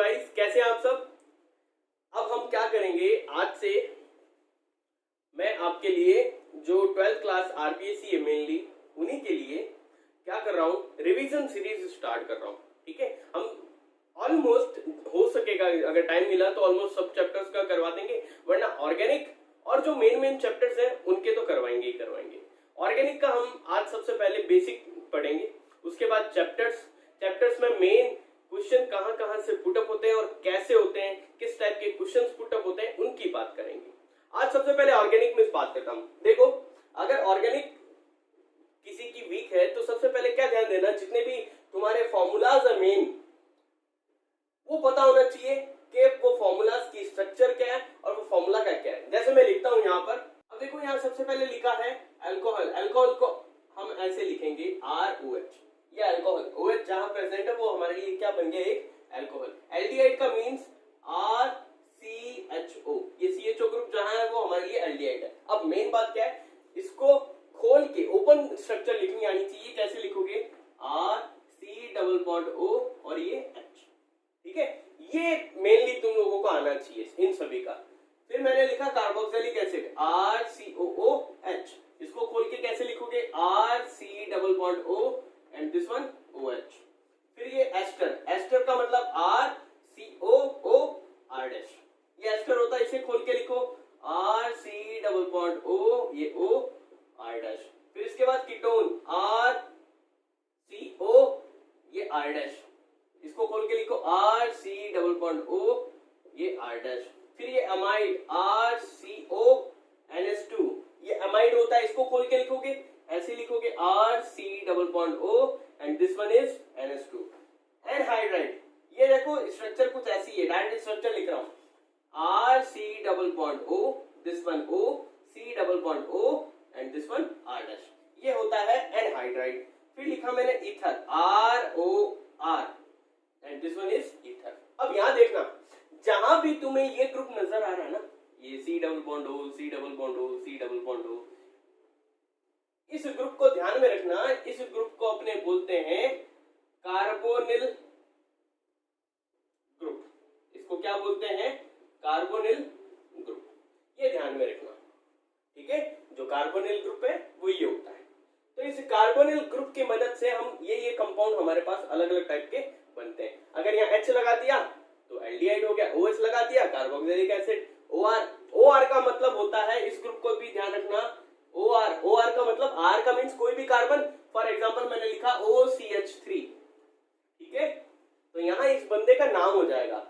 Guys, कैसे हैं आप सब। अब हम क्या करेंगे, आज से मैं आपके लिए जो 12th क्लास आरपीएससी है मेनली उन्हीं के लिए क्या कर रहा हूँ, रिवीजन सीरीज स्टार्ट कर रहा हूँ। ठीक है, हम ऑलमोस्ट हो सकेगा अगर टाइम मिला तो ऑलमोस्ट सब चैप्टर्स का करवा देंगे, वरना ऑर्गेनिक और जो मेन चैप्टर्स हैं उनके तो करवाएंगे ही करवाएंगे। ऑर्गेनिक का हम आज सबसे पहले बेसिक पढ़ेंगे, उसके बाद चैप्टर्स में मेन क्वेश्चन कहाँ कहाँ से पुटअप होते हैं और कैसे होते हैं, किस टाइप के क्वेश्चंस पुटअप होते हैं, उनकी बात करेंगे। आज सबसे पहले ऑर्गेनिक में बात करता हूं। देखो, अगर ऑर्गेनिक किसी की वीक है तो सबसे पहले क्या ध्यान देना, जितने भी तुम्हारे फॉर्मूलाज है मेन, वो पता होना चाहिए कि वो फॉर्मूलाज की स्ट्रक्चर क्या है और वो फॉर्मूला क्या है। जैसे मैं लिखता हूं यहाँ पर, अब देखो यहाँ सबसे पहले लिखा है अल्कोहल। अल्कोहल को हम ऐसे लिखेंगे ROH, ये अल्कोहल। OH जहां प्रेजेंट है वो हमारे लिए क्या बन गया, एक अल्कोहल। एल्डिहाइड का मीन्स RCHO, ये CHO ग्रुप जहां है वो हमारे लिए एल्डिहाइड है। अब मेन बात क्या है, इसको खोल के ओपन स्ट्रक्चर लिखनी आनी चाहिए। कैसे लिखोगे, RC_O और ये H। ठीक है, ये मेनली तुम लोगों को आना चाहिए इन सभी का। फिर मैंने लिखा कार्बोक्सिलिक एसिड RCOOH, इसको खोल के कैसे लिखोगे, RC_O and this one OH। फिर ये एस्टर का मतलब RCOOR', ये एस्टर होता है, इसे खोल के लिखो RC_O ये OR'। फिर इसके बाद कीटोन RCO ये R', इसको खोल के लिखो RC_O ये R'। फिर ये अमाइड RCONS2, ये अमाइड होता है, इसको खोल के लिखोगे ऐसे लिखोगे RC_O and this one is NS2। Anhydride, ये देखो स्ट्रक्चर कुछ ऐसी है, डायरेक्ट स्ट्रक्चर लिख रहा हूं RC_O this one O C_O and this one R', ये होता है एनहाइड्राइड। फिर लिखा मैंने ether ROR and this one is ether. अब यहां देखना, जहां भी तुम्हें ये ग्रुप नजर आ रहा है ना, ये C_O, इस ग्रुप को ध्यान में रखना। इस ग्रुप को अपने बोलते हैं कार्बोनिल ग्रुप। इसको क्या बोलते हैं, कार्बोनिल ग्रुप, ये ध्यान में रखना। ठीक है, जो कार्बोनिल ग्रुप है वो ये होता है। तो इस कार्बोनिल ग्रुप की मदद से हम ये कंपाउंड हमारे पास अलग अलग टाइप के बनते हैं। अगर यहाँ H लगा दिया तो एल्डिहाइड हो गया, OH लगा दिया कार्बोक्सिलिक एसिड। OR का मतलब होता है, इस ग्रुप को भी ध्यान रखना, OR का मतलब R का मीन्स कोई भी कार्बन। फॉर एग्जांपल मैंने लिखा OCH3। ठीक है, तो यहाँ इस बंदे का नाम हो जाएगा।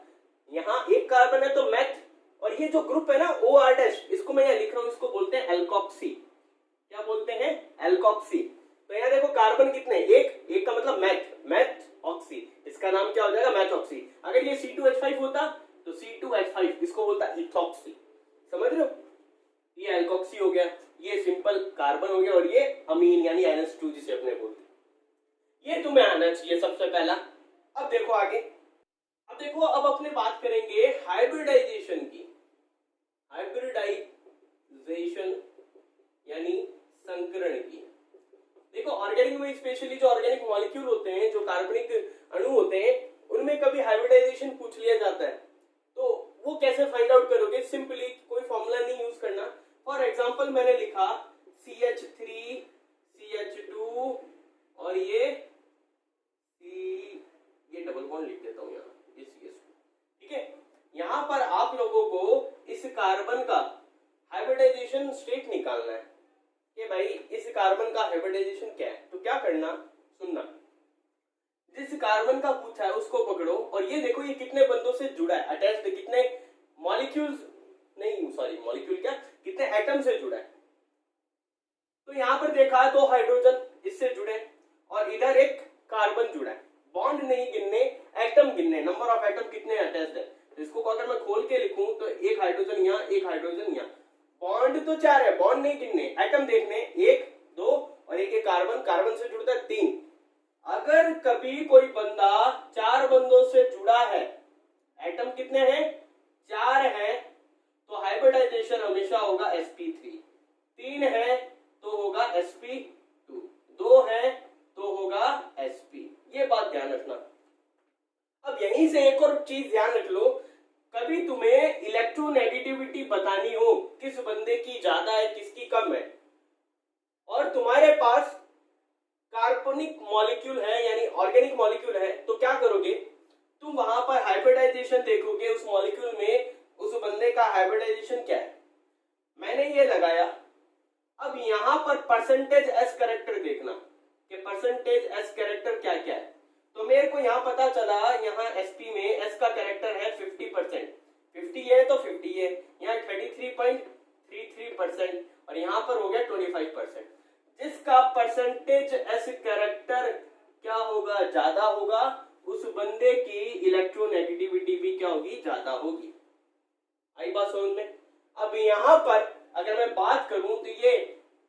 यहाँ एक कार्बन है तो मैथ, और ये जो ग्रुप है ना OR', इसको मैं यहाँ लिख रहा हूँ, इसको बोलते हैं एल्कोक्सी। क्या बोलते हैं, एल्कोक्सी। तो यहाँ देखो कार्बन कितने, एक का मतलब मैथ ऑक्सी, इसका नाम क्या हो जाएगा, मैथऑक्सी। अगर ये C2H5 होता तो C2H5, इसको बोलता है इथॉक्सी। समझ रहे हो, ये एल्कोक्सी हो गया, ये सिंपल कार्बन हो गया, और ये अमीन यानी NS2 जिसे अपने बोलते हैं। ये तुम्हें आना चाहिए सबसे पहला। अब देखो आगे, अब अपने बात करेंगे हाइब्रिडाइजेशन की। हाइब्रिडाइजेशन यानी संकरण की। देखो ऑर्गेनिक में स्पेशली जो ऑर्गेनिक मॉलिक्यूल होते हैं, जो कार्बनिक अणु होते हैं, उनमें कभी हाइब्रिडाइजेशन पूछ लिया जाता है, तो वो कैसे फाइंड आउट करोगे, सिंपली कोई फॉर्मूला नहीं यूज करना। फॉर एग्जांपल मैंने लिखा CH3 CH2 और ये डबल बॉन्ड लिख देता हूं यहाँ, ये CH2। ठीक है, यहां पर आप लोगों को इस कार्बन का हाइब्रिडाइजेशन स्टेट निकालना है कि भाई इस कार्बन का हाइब्रिडाइजेशन क्या है। तो क्या करना, सुनना, जिस कार्बन का पूछा है उसको पकड़ो, और ये देखो ये कितने बंदों से जुड़ा है, अटैच्ड, कितने मॉलिक्यूल्स नहीं, सॉरी मॉलिक्यूल क्या, कितने एटम से जुड़ा है। तो यहां पर देखा है 2 हाइड्रोजन इससे जुड़े, और इधर एक कार्बन जुड़ा है। बॉन्ड नहीं गिनने, एटम गिनने, नंबर ऑफ एटम कितने अटैच्ड है। तो इसको अगर मैं खोल के लिखूं तो एक हाइड्रोजन यहाँ, एक हाइड्रोजन यहाँ, बॉन्ड तो 4 है, बॉन्ड नहीं गिनने, एटम देखने, 1 2 और एक कार्बन से जुड़ता है 3। अगर कभी कोई बंदा 4 बंदों से जुड़ा है, एटम कितने हैं, 4 हैं, तो हाइब्रिडाइजेशन हमेशा होगा sp3। 3 है तो होगा sp2, 2 है तो होगा sp। ये बात ध्यान रखना। अब यहीं से एक और चीज ध्यान रख लो, कभी तुम्हें इलेक्ट्रोनेगेटिविटी बतानी हो किस बंदे की ज्यादा है किसकी कम है, और तुम्हारे पास कार्बनिक मॉलिक्यूल है यानी ऑर्गेनिक मॉलिक्यूल है, तो क्या करोगे तुम वहां पर हाइब्रिडाइजेशन देखोगे उस मॉलिक्यूल में, उस बंदे का हाइब्रिडाइजेशन क्या है, मैंने ये लगाया। अब यहां पर परसेंटेज एस कैरेक्टर देखना कि परसेंटेज एस कैरेक्टर क्या क्या है, तो मेरे को यहां पता चला यहाँ एसपी में एस का कैरेक्टर है 50%, 50 है तो 50 है, यहाँ 33.33% और यहाँ पर हो गया 25%। जिसका परसेंटेज एस कैरेक्टर क्या होगा, ज्यादा होगा, उस बंदे की इलेक्ट्रोनेगेटिविटी भी क्या होगी, ज्यादा होगी। आई बात समझ में। अब यहाँ पर अगर मैं बात करूं तो ये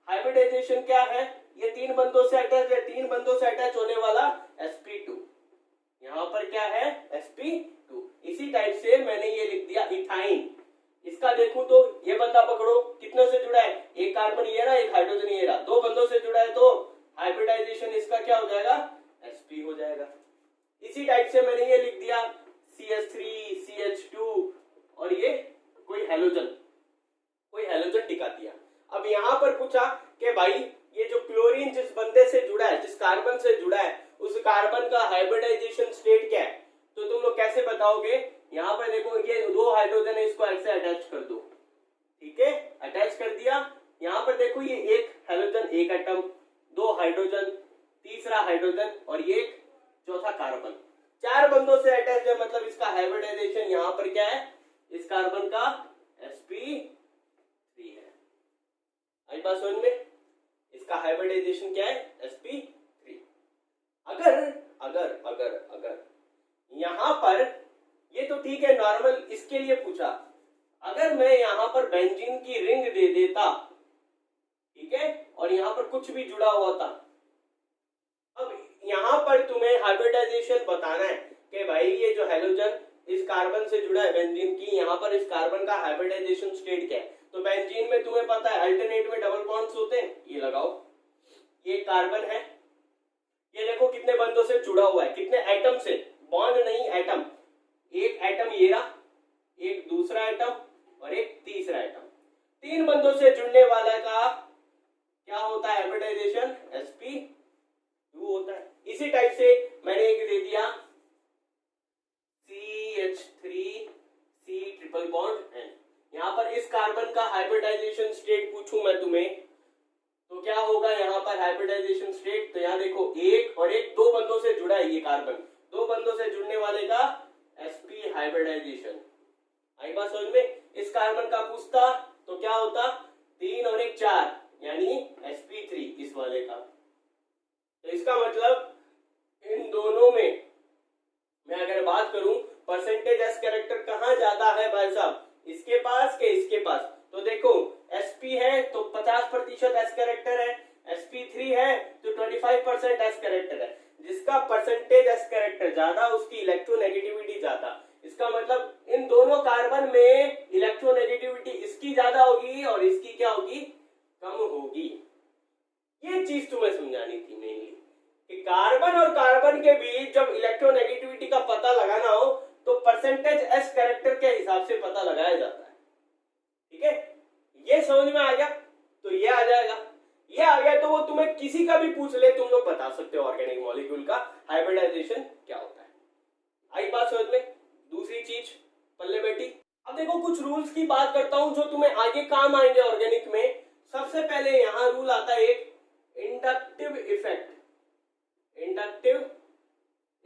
हाइब्रिडाइजेशन क्या है, ये तीन बंदों से अटैच है, तीन बंदों से अटैच होने वाला sp2, यहाँ पर क्या है sp2। इसी टाइप से मैंने ये लिख दिया इथाइन। इसका देखूं तो ये बंदा पकड़ो कितने से जुड़ा है, एक कार्बन ये रहा एक हाइड्रोजन ये रहा, दो बंदों से जुड़ा है तो हाइब्रिडाइजेशन इसका क्या हो जाएगा, sp हो जाएगा। इसी टाइप से मैंने ये लिख दिया CH3 CH2 और ये कोई हैलोजन टिका दिया। अब यहां पर पूछा कि भाई ये जो क्लोरीन जिस बंदे से जुड़ा है, जिस कार्बन से जुड़ा है, उस कार्बन का हाइब्रिडाइजेशन स्टेट क्या है, तो तुम लोग कैसे बताओगे, यहां पर देखो ये दो हाइड्रोजन है, इसको ऐसे अटैच कर दो, ठीक है, अटैच कर दिया। यहां पर देखो ये एक हैलोजन एक एटम, दो हाइड्रोजन, तीसरा हाइड्रोजन और ये एक चौथा कार्बन, चार बंदों से अटैच है, मतलब इसका हाइब्रिडाइजेशन यहां पर क्या है, इस कार्बन का sp3 है। आई बात समझ में, इसका हाइब्रिडाइजेशन क्या है sp3। अगर अगर अगर अगर यहां पर ये तो ठीक है नॉर्मल, इसके लिए पूछा, अगर मैं यहां पर बेंजीन की रिंग दे देता, ठीक है, और यहां पर कुछ भी जुड़ा हुआ था, अब यहां पर तुम्हें हाइब्रिडाइजेशन बताना है कि भाई ये जो हैलोजन इस कार्बन से जुड़ा है बेंजीन की, यहां पर इस कार्बन का हाइब्रिडाइजेशन स्टेट क्या है, तो बेंजीन में तुम्हें पता है अल्टरनेट में डबल बॉन्ड्स होते हैं, ये लगाओ, ये कार्बन है, ये देखो कितने बंदों से जुड़ा हुआ है, कितने एटम से, बॉन्ड नहीं एटम, एक एटम ये रहा, एक दूसरा एटम और एक तीसरा एटम, तीन बंदों से जुड़ने वाला का क्या होता है हाइब्रिडाइजेशन sp2 होता है। इसी टाइप से मैंने एक दे दिया CH3 C triple bond N, यहां पर इस कार्बन का हाइब्रिडाइजेशन स्टेट पूछूं मैं तुम्हें तो क्या होगा यहाँ पर हाइब्रिडाइजेशन स्टेट, तो यहाँ देखो एक और एक दो बंदों से जुड़ा है ये कार्बन, दो बंदों से जुड़ने वाले का sp हाइब्रिडाइजेशन। आई बात समझ में। इस कार्बन का पूछता तो क्या होता, तीन और एक चार यानी sp3 इस वाले का, तो इसका मतलब इन दोनों में मैं अगर बात करूं परसेंटेज एस कैरेक्टर कहां ज्यादा है भाई साहब, इसके पास के इसके पास, तो देखो sp है तो 50% एस कैरेक्टर है, sp3 है तो 25% एस कैरेक्टर है, जिसका परसेंटेज एस कैरेक्टर ज्यादा उसकी इलेक्ट्रोनेगेटिविटी ज्यादा, इसका मतलब इन दोनों कार्बन में इलेक्ट्रोनेगेटिविटी इसकी ज्यादा होगी और इसकी क्या होगी, कम होगी। ये चीज तुम्हें समझानी थी मेनली कि कार्बन और कार्बन के बीच जब इलेक्ट्रोनेगेटिविटी का पता लगाना हो तो परसेंटेज एस कैरेक्टर के हिसाब से पता लगाया जाता है, ठीक है, ये समझ में आ गया, तो ये आ जाएगा, ये आ गया तो वो तुम्हें किसी का भी पूछ ले तुम लोग बता सकते हो ऑर्गेनिक मॉलिक्यूल का हाइब्रिडाइजेशन क्या होता है। आई बात समझ में। दूसरी चीज पल्ले बेटी, अब देखो कुछ रूल्स की बात करता हूं जो तुम्हें आगे काम आएंगे ऑर्गेनिक में। सबसे पहले यहां रूल आता है एक इंडक्टिव इफेक्ट, इंडक्टिव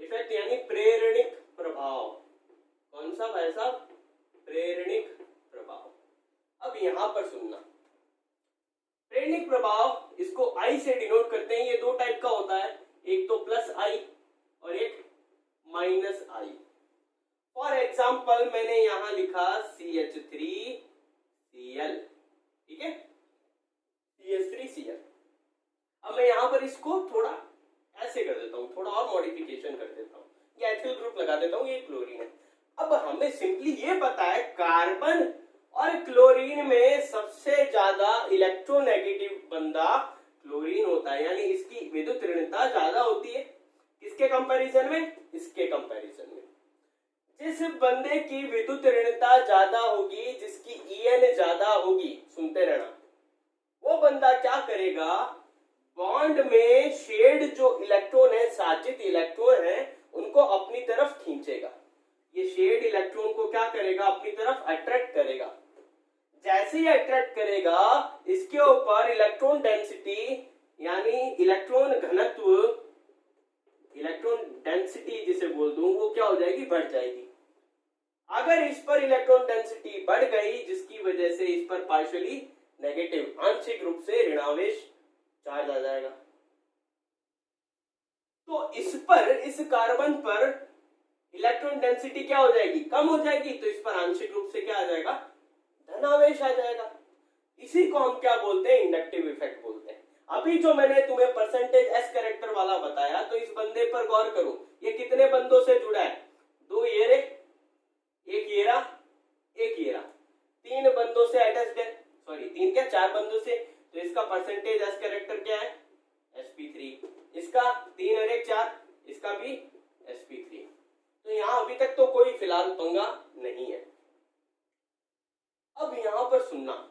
इफेक्ट यानी प्रेरणिक प्रभाव। कौन सा भाई साहब, प्रेरणिक प्रभाव। अब यहां पर सुनना, प्रेरणिक प्रभाव इसको आई से डिनोट करते हैं, ये दो टाइप का होता है, एक तो प्लस आई और एक माइनस आई। फॉर एग्जाम्पल मैंने यहां लिखा CH3Cl, ठीक है, CH3Cl। अब मैं यहां पर इसको थोड़ा ऐसे कर देता हूं, थोड़ा और मॉडिफिकेशन कर देता हूं, ये एथिल ग्रुप लगा देता हूं, ये क्लोरीन है। अब हमें सिंपली ये पता है कार्बन और क्लोरीन में सबसे ज्यादा इलेक्ट्रोनेगेटिव बंदा क्लोरीन होता है, यानी इसकी विद्युत ऋणता ज्यादा होती है, किसके कंपैरिजन में, इसके कंपैरिजन में। जिस बंदे की विद्युत ऋणता ज्यादा होगी, जिसकी EN ज्यादा होगी, सुनते रहना, वो बंदा क्या करेगा, बॉन्ड में शेड जो इलेक्ट्रॉन है, साजित इलेक्ट्रॉन है, उनको अपनी तरफ खींचेगा। ये शेड इलेक्ट्रॉन को क्या करेगा, अपनी तरफ अट्रैक्ट करेगा। जैसे ही अट्रैक्ट करेगा, इसके ऊपर इलेक्ट्रॉन डेंसिटी यानी इलेक्ट्रॉन घनत्व, इलेक्ट्रॉन डेंसिटी जिसे बोल दूं, वो क्या हो जाएगी, बढ़ जाएगी। अगर इस पर इलेक्ट्रॉन डेंसिटी बढ़ गई, जिसकी वजह से इस पर पार्शियली नेगेटिव, आंशिक रूप से ऋणावेश चार्ज आ जाएगा, तो इस पर, इस कार्बन पर इलेक्ट्रॉन डेंसिटी क्या हो जाएगी, कम हो जाएगी, तो इस पर आंशिक रूप से क्या आ जाएगा, धनावेश आ जाएगा। इसी को हम क्या बोलते हैं, इंडक्टिव इफेक्ट बोलते हैं। अभी जो मैंने तुम्हें परसेंटेज एस कैरेक्टर वाला बताया, तो इस बंदे पर गौर करो, ये कितने बंदों से जुड़ा है, 2 ये रे, एक येरा, एक येरा, 3 बंदों से अटैच्ड है, सॉरी 3 क्या 4 बंदों से, तो इसका परसेंटेज एस कैरेक्टर क्या है, sp3, इसका 3 और 1 4, इसका भी sp3। तो यहां अभी तक तो कोई फिलहाल पंगा नहीं है। अब यहां पर सुनना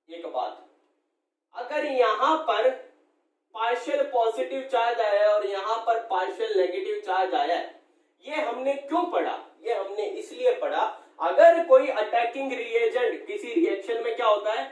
एक बात, अगर यहां पर पार्शियल पॉजिटिव चार्ज आया है और यहां पर पार्शियल नेगेटिव चार्ज आया है, ये हमने क्यों पढ़ा, ये हमने इसलिए पढ़ा, अगर कोई अटैकिंग रिएजेंट किसी रिएक्शन में क्या होता है,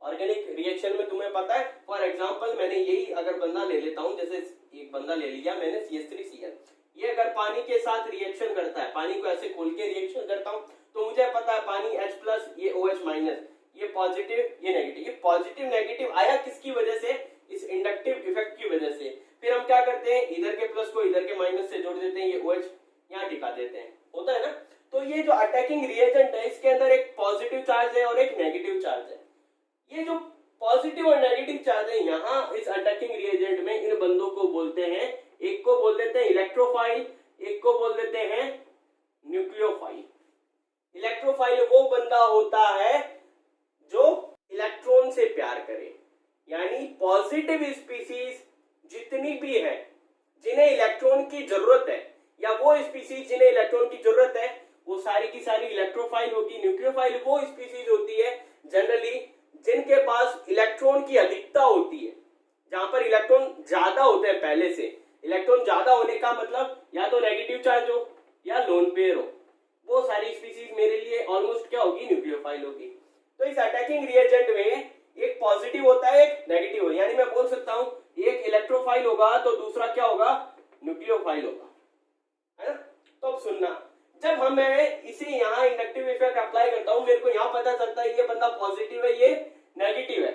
ऑर्गेनिक रिएक्शन में तुम्हें पता है, फॉर एग्जांपल मैंने यही अगर बंदा ले लेता हूं, जैसे एक बंदा ले लिया मैंने CH3Cl, ये अगर पानी के साथ रिएक्शन करता है, पानी को ऐसे खोल के रिएक्शन करता हूं, तो मुझे पता है पानी H+, ये OH-, ये पॉजिटिव, ये नेगेटिव, ये पॉजिटिव नेगेटिव आया किसकी वजह से, इस इंडक्टिव इफेक्ट की वजह से। फिर हम क्या करते हैं, इधर के प्लस को इधर के माइनस से जोड़ देते हैं, ये OH यहाँ टिका देते हैं, होता है ना। तो ये जो अटैकिंग रिएजेंट है, इसके अंदर एक पॉजिटिव चार्ज है और एक नेगेटिव चार्ज है। ये जो पॉजिटिव और नेगेटिव चार्ज है यहाँ इस अटैकिंग रिएजेंट में, इन बंदों को बोलते हैं, एक को बोल देते हैं इलेक्ट्रोफाइल, एक को बोल देते हैं न्यूक्लियोफाइल। इलेक्ट्रोफाइल वो बंदा होता है जो इलेक्ट्रॉन से प्यार करे, यानी पॉजिटिव स्पीसीज जितनी भी है जिन्हें इलेक्ट्रॉन की जरूरत है, या वो स्पीसीज जिन्हें इलेक्ट्रॉन की जरूरत है, वो सारी की सारी इलेक्ट्रोफाइल होगी। न्यूक्लियोफाइल वो स्पीसीज होती है जनरली जिनके पास इलेक्ट्रॉन की अधिकता होती है, जहां पर इलेक्ट्रॉन ज्यादा होते हैं पहले से। इलेक्ट्रॉन ज्यादा होने का मतलब या तो नेगेटिव चार्ज हो या लोन पेयर हो, वो सारी स्पीसीज मेरे लिए ऑलमोस्ट क्या होगी, न्यूक्लियोफाइल होगी। तो इस अटैकिंग रिएजेंट में एक पॉजिटिव होता है, एक नेगेटिव होता है, यानी मैं बोल सकता हूं एक इलेक्ट्रोफाइल होगा तो दूसरा क्या होगा, न्यूक्लियोफाइल होगा, है ना। तो अब सुनना, जब मैं इसे यहाँ इंडक्टिव इफेक्ट अप्लाई करता हूं, मेरे को यहाँ पता चलता है ये बंदा पॉजिटिव है, ये नेगेटिव है।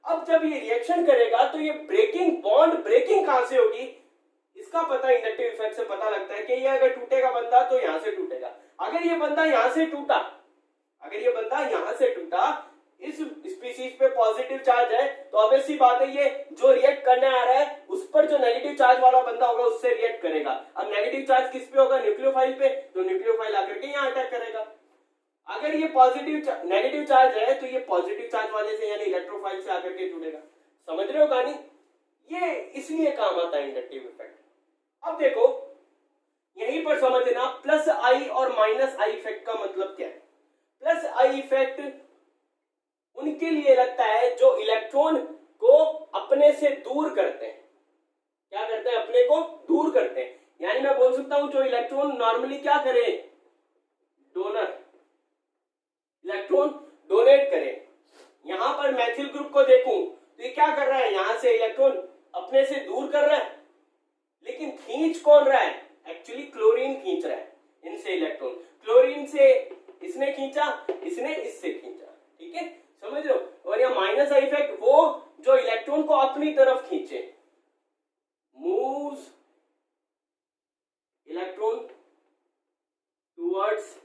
अब जब ये रिएक्शन करेगा तो ये ब्रेकिंग, बॉन्ड ब्रेकिंग कहां से होगी, इसका पता इंडक्टिव इफेक्ट से पता लगता है कि ये अगर टूटेगा बंदा तो यहां से टूटेगा। अगर ये बंदा यहां से टूटा, अगर ये बंदा यहां से टूटा, इस स्पीसीज पे पॉजिटिव चार्ज है, तो ऑब्वियस सी बात है ये जो रिएक्ट करने आ रहा है उस पर जो नेगेटिव चार्ज वाला बंदा होगा उससे रिएक्ट करेगा। अब नेगेटिव चार्ज किस पे होगा, न्यूक्लियोफाइल पे, तो न्यूक्लियोफाइल आकर के यहाँ अटैक करेगा। अगर ये पॉजिटिव नेगेटिव चार्ज है तो ये पॉजिटिव चार्ज वाले से यानी इलेक्ट्रोफाइल से आकर के जुड़ेगा। समझ रहे हो कहानी, ये इसलिए काम आता है इंडक्टिव इफेक्ट। अब देखो यहीं पर समझना प्लस आई और माइनस आई इफेक्ट का मतलब क्या है। प्लस आई इफेक्ट उनके लिए लगता है जो इलेक्ट्रॉन को अपने से दूर करते हैं। क्या करते हैं, अपने को दूर करते हैं। यानी मैं बोल सकता हूं जो इलेक्ट्रॉन नॉर्मली क्या करे, डोनर, इलेक्ट्रॉन डोनेट करे। यहां पर मैथिल ग्रुप को देखूं तो ये क्या कर रहा है, यहां से इलेक्ट्रॉन अपने से दूर कर रहा है, लेकिन खींच कौन रहा है, एक्चुअली क्लोरीन खींच रहा है इनसे इलेक्ट्रॉन। क्लोरीन से इसने खींचा, इसने इससे खींचा, ठीक है, समझ लो। और यह माइनस आई इफेक्ट वो जो इलेक्ट्रॉन को अपनी तरफ खींचे, मूव्स इलेक्ट्रॉन टुवर्ड्स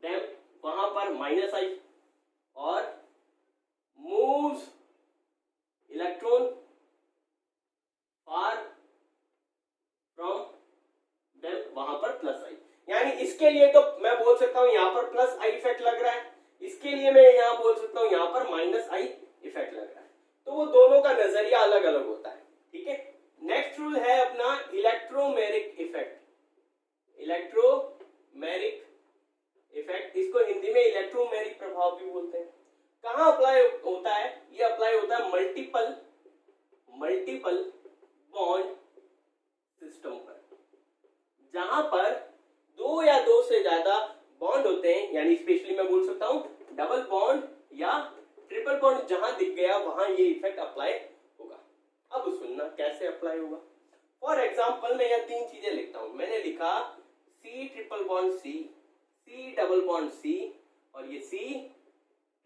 देम, वहां पर माइनस आई, और moves electron far from them, वहां पर प्लस आई। यानी इसके लिए तो मैं बोल सकता हूं यहां पर प्लस आई इफेक्ट लग रहा है, इसके लिए मैं यहां बोल सकता हूं यहां पर माइनस आई इफेक्ट लग रहा है। तो वो दोनों का नजरिया अलग अलग होता है, ठीक है। नेक्स्ट रूल है अपना electromeric effect. Electro electromeric effect, इसको हिंदी में इलेक्ट्रोमेरिक प्रभाव भी बोलते हैं। कहाँ अप्लाई होता है? ये अप्लाई होता है मल्टीपल बॉन्ड सिस्टम पर, जहां पर दो या दो से ज्यादा बॉन्ड होते हैं, यानी स्पेशली मैं बोल सकता हूं डबल बॉन्ड या ट्रिपल बॉन्ड जहां दिख गया वहां ये इफेक्ट अप्लाई होगा। अब सुनना कैसे अप्लाई होगा। फॉर एग्जाम्पल मैं यहाँ तीन चीजें लिखता हूं। मैंने लिखा C triple bond C, C double bond C और ये C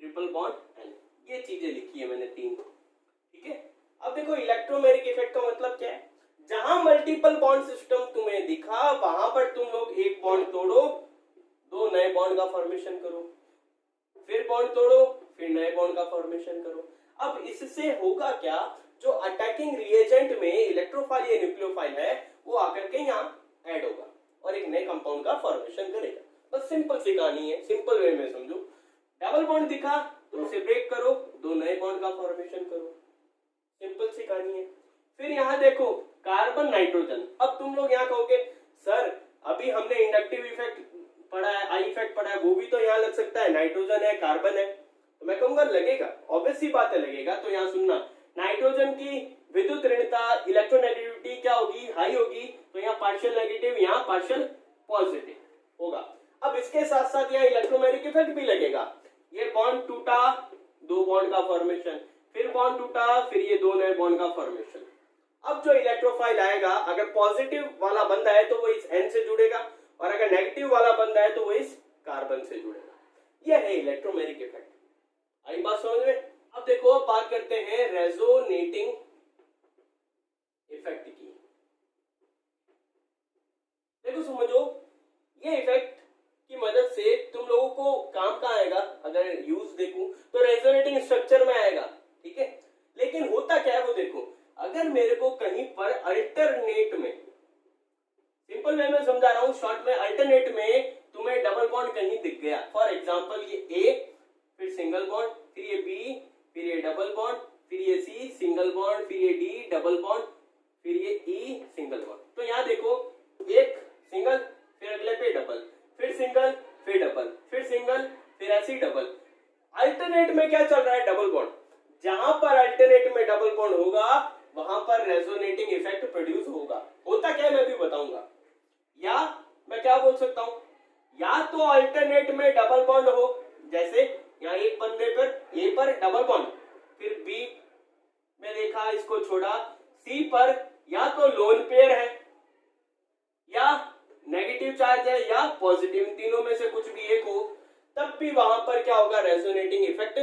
ट्रिपल बॉन्ड N, ये चीजें लिखी है मैंने तीन। ठीक है, अब देखो इलेक्ट्रोमेरिक इफेक्ट का मतलब क्या है। जहां मल्टीपल बॉन्ड सिस्टम तुम्हें दिखा वहां पर तुम लोग एक बॉन्ड तोड़ो, दो नए बॉन्ड का फॉर्मेशन करो, फिर बॉन्ड तोड़ो, फिर नए बॉन्ड का फॉर्मेशन करो। अब इससे होगा क्या, जो अटैकिंग रिएजेंट में इलेक्ट्रोफाइल या न्यूक्लियोफाइल है वो आकर के यहाँ ऐड होगा और एक नए कंपाउंड का फॉर्मेशन करेगा। बस सिंपल सी कहानी है, सिंपल वे में समझो। डबल बॉन्ड दिखा तो उसे ब्रेक करो, दो नए बॉन्ड का फॉर्मेशन करो, सिंपल सी कहानी है। फिर यहाँ देखो कार्बन नाइट्रोजन। अब तुम लोग यहाँ कहोगे सर अभी हमने इंडक्टिव इफेक्ट पढ़ा है, आई इफेक्ट पढ़ा है, वो भी तो यहाँ लग सकता है, नाइट्रोजन है कार्बन है। तो मैं कहूंगा लगेगा, ऑब्वियस सी बात है लगेगा। तो यहाँ सुनना, नाइट्रोजन की विद्युत ऋणता इलेक्ट्रोनेगेटिविटी क्या होगी, हाई होगी, तो यहाँ पार्शियल नेगेटिव, यहाँ पार्शियल पॉजिटिव होगा। अब इसके साथ साथ यहाँ इलेक्ट्रोमेरिक इफेक्ट भी लगेगा। ये बॉन्ड टूटा, दो बॉन्ड का फॉर्मेशन, फिर बॉन्ड टूटा, फिर ये दो नए बॉन्ड का फॉर्मेशन। अब जो इलेक्ट्रोफाइल आएगा, अगर पॉजिटिव वाला बंदा है तो वो इस N से जुड़ेगा और अगर नेगेटिव वाला बंदा है तो वो इस कार्बन से जुड़ेगा। यह है इलेक्ट्रोमेरिक इफेक्ट। आई बात समझ में? अब देखो, अब बात करते हैं रेजोनेटिंग इफेक्ट की। देखो समझो, ये इफेक्ट की मदद से तुम लोगों को काम कहाँ आएगा, अगर यूज देखूं तो रेजोनेटिंग स्ट्रक्चर में आएगा। ठीक है, लेकिन होता क्या है वो देखो। अगर मेरे को कहीं पर अल्टरनेट में, सिंपल वे में समझा रहा हूं, शॉर्ट में, अल्टरनेट में तुम्हें डबल बॉन्ड कहीं दिख गया, फॉर एग्जांपल ये A, फिर सिंगल बॉन्ड, फिर ये B, फिर ये डबल बॉन्ड, फिर ये C सिंगल बॉन्ड, फिर ये D डबल बॉन्ड, फिर ये E सिंगल बॉन्ड। तो यहाँ देखो, एक सिंगल, फिर अगले पे डबल, फिर सिंगल, फिर डबल, फिर सिंगल, फिर ऐसी डबल। अल्टरनेट में क्या चल रहा है, डबल बॉन्ड। जहां पर अल्टरनेट में डबल बॉन्ड होगा वहां पर रेजोनेटिंग इफेक्ट प्रोड्यूस होगा। होता क्या है मैं भी बताऊंगा। या मैं क्या बोल सकता हूं, या तो अल्टरनेट में डबल बॉन्ड हो, जैसे यहाँ एक बंदे पर ए पर डबल बॉन्ड, फिर बी में देखा इसको छोड़ा, सी पर या तो लोन पेयर है या नेगेटिव चार्ज है या पॉजिटिव, तीनों में से कुछ भी एक हो, तब भी वहां पर क्या होगा, रेजोनेटिंग इफेक्ट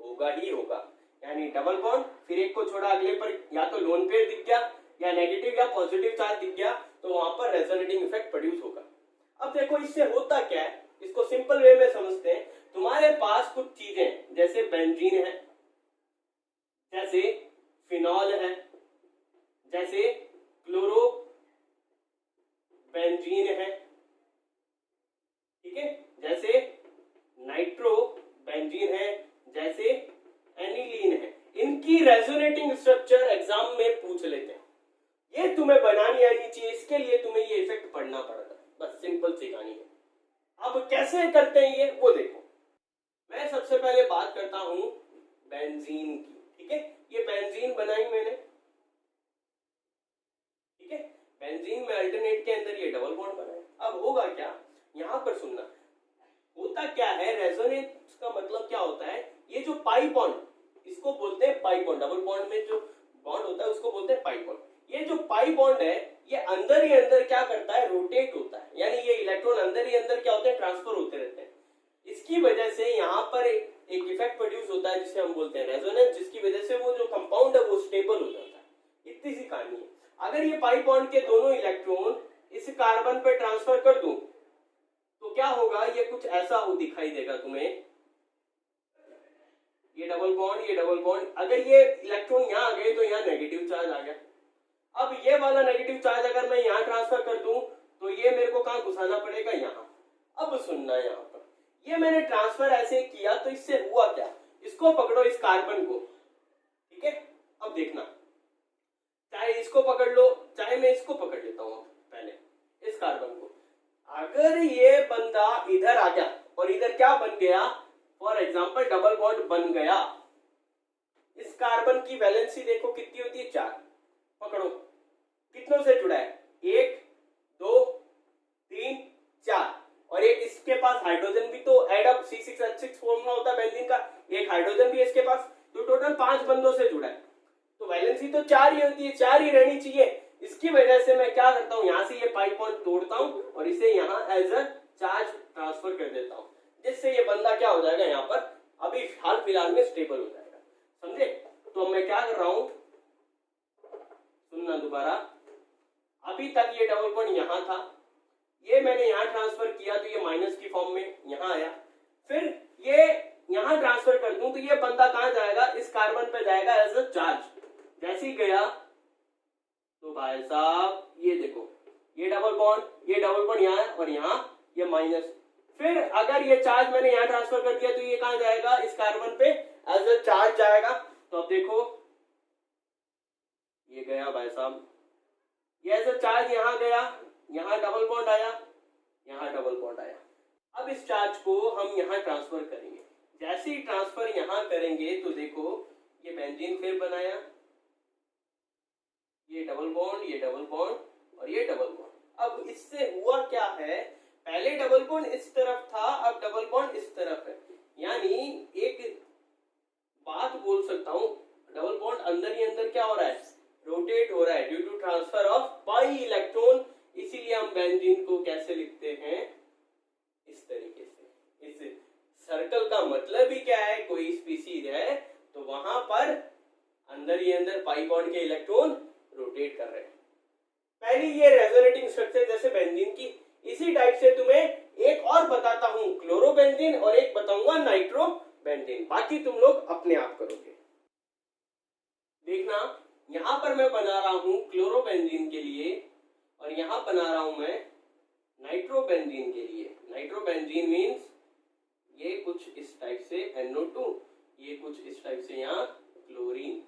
होगा ही होगा। यानी डबल बॉन्ड, फिर एक को छोड़ा अगले पर या तो लोन पेयर दिख गया या नेगेटिव या पॉजिटिव चार्ज दिख गया, तो वहां पर रेजोनेटिंग इफेक्ट प्रोड्यूस होगा। अब देखो इससे होता क्या है, इसको सिंपल वे में समझते हैं। तुम्हारे पास कुछ चीजें जैसे बेंजीन है, जैसे फिनॉल है, जैसे क्लोरो बेंजीन है, ठीक है, जैसे नाइट्रो बेंजीन है, जैसे एनिलीन है। इनकी रेजोनेटिंग स्ट्रक्चर एग्जाम में पूछ लेते हैं, ये तुम्हें बनानी आनी चाहिए, इसके लिए तुम्हें ये इफेक्ट पढ़ना पड़ेगा। बस सिंपल सी कहानी है। अब कैसे करते हैं ये वो देखो। मैं सबसे पहले बात करता हूं बेंजीन की। ठीक है, ये बेंजीन बनाई मैंने, ठीक है, बेंजीन में अल्टरनेट के अंदर ये डबल बॉन्ड बनाया। अब होगा क्या, यहां पर सुनना, होता क्या है, रेजोनेंस का मतलब क्या होता है, ये जो पाई बॉन्ड, इसको बोलते हैं पाई बॉन्ड, डबल बॉन्ड में जो बॉन्ड होता है उसको बोलते हैं पाई बॉन्ड। ये जो पाई बॉन्ड है ये अंदर ही अंदर क्या करता है, रोटेट होता है, यानी ये इलेक्ट्रॉन अंदर ही अंदर क्या होते हैं, ट्रांसफर होते रहते हैं। इसकी वजह से यहाँ पर एक इफेक्ट प्रोड्यूस होता है जिसे हम बोलते हैं रेजोनेंस, जिसकी वजह से वो जो कंपाउंड है वो स्टेबल हो जाता है। इतनी सी कहानी है। अगर ये पाई बॉन्ड के दोनों इलेक्ट्रॉन इस कार्बन पे ट्रांसफर कर दूं तो क्या होगा, ये कुछ ऐसा हो दिखाई देगा तुम्हें, ये डबल बॉन्ड, अगर ये इलेक्ट्रॉन यहाँ आ गए तो यहाँ नेगेटिव चार्ज आ गया। अब ये वाला नेगेटिव चार्ज अगर मैं यहाँ ट्रांसफर कर दूं तो ये मेरे को कहाँ घुसाना पड़ेगा, यहाँ। अब सुनना, यहाँ पर ये मैंने ट्रांसफर ऐसे किया तो इससे हुआ क्या, इसको पकड़ो, इस कार्बन को, ठीक है। अब देखना, चाहे इसको पकड़ लो चाहे मैं इसको पकड़ लेता हूं, पहले इस कार्बन को। अगर ये बंदा इधर आ गया और इधर क्या बन गया, फॉर एग्जाम्पल डबल बॉन्ड बन गया, इस कार्बन की वैलेंसी देखो कितनी होती है, 4। पकड़ो कितनों से जुड़ा है, 1 2 3 4, और एक इसके पास हाइड्रोजन भी तो एड अप C6H6 फॉर्मूला होता है बेंजीन का, एक हाइड्रोजन भी है इसके पास, तो टोटल 5 बंदों से जुड़ा है, तो वैलेंसी तो 4 ही होती है, 4 ही रहनी चाहिए। इसकी वजह से मैं क्या करता हूं, यहां से ये पाई बॉन्ड तोड़ता हूं और इसे यहां एज अ चार्ज ट्रांसफर कर देता हूं, जिससे ये बंदा क्या हो जाएगा, यहां पर अभी हाल फिलहाल में स्टेबल हो जाएगा। समझे? तो मैं क्या कर रहा हूं, सुनना दोबारा, अभी तक ये डबल बॉन्ड यहां था, ये मैंने यहां ट्रांसफर किया तो ये माइनस की फॉर्म में यहां आया, फिर ये यहां ट्रांसफर कर दूं तो ये बंदा कहां जाएगा, इस कार्बन पे जाएगा एज अ चार्ज। जैसे ही गया तो भाई साहब ये देखो, ये डबल बॉन्ड यहां है और यहां ये माइनस, फिर अगर ये चार्ज मैंने यहां ट्रांसफर कर दिया तो ये कहां जाएगा, इस कार्बन पे एज अ चार्ज जाएगा। तो अब देखो ये गया भाई साहब, ये एज अ चार्ज यहां गया, यहां डबल बॉन्ड आया, यहां डबल बॉन्ड आया। अब इस चार्ज को हम यहां ट्रांसफर करेंगे, जैसे ही ट्रांसफर यहां करेंगे तो देखो ये बेंजीन फिर बनाया, ये डबल बॉन्ड और ये डबल बॉन्ड। अब इससे हुआ क्या है, पहले डबल बॉन्ड इस तरफ था, अब डबल बॉन्ड इस तरफ है, यानी एक बात बोल सकता हूं, डबल बॉन्ड अंदर ही अंदर क्या हो रहा है, रोटेट हो रहा है due to transfer of pi electron. इसीलिए हम बेंजीन को कैसे लिखते हैं, इस तरीके से। इस सर्कल का मतलब ही क्या है, कोई स्पीसीज है तो वहां पर अंदर ही अंदर पाई बॉन्ड के इलेक्ट्रॉन रोटेट कर रहे हैं। पहली ये रेजोनेटिंग स्ट्रक्चर जैसे बेंजीन की, इसी टाइप से तुम्हें एक और बताता हूं क्लोरोबेंजीन और एक बताऊंगा नाइट्रोबेंजीन, बाकी तुम लोग अपने आप करोगे। देखना यहां पर मैं बना रहा हूं क्लोरोबेंजीन के लिए और यहां बना रहा हूं मैं नाइट्रोबेंजीन के लिए। नाइट्रोबेंजीन मींस ये कुछ इस टाइप से NO2, ये कुछ इस टाइप से यहाँ क्लोरीन।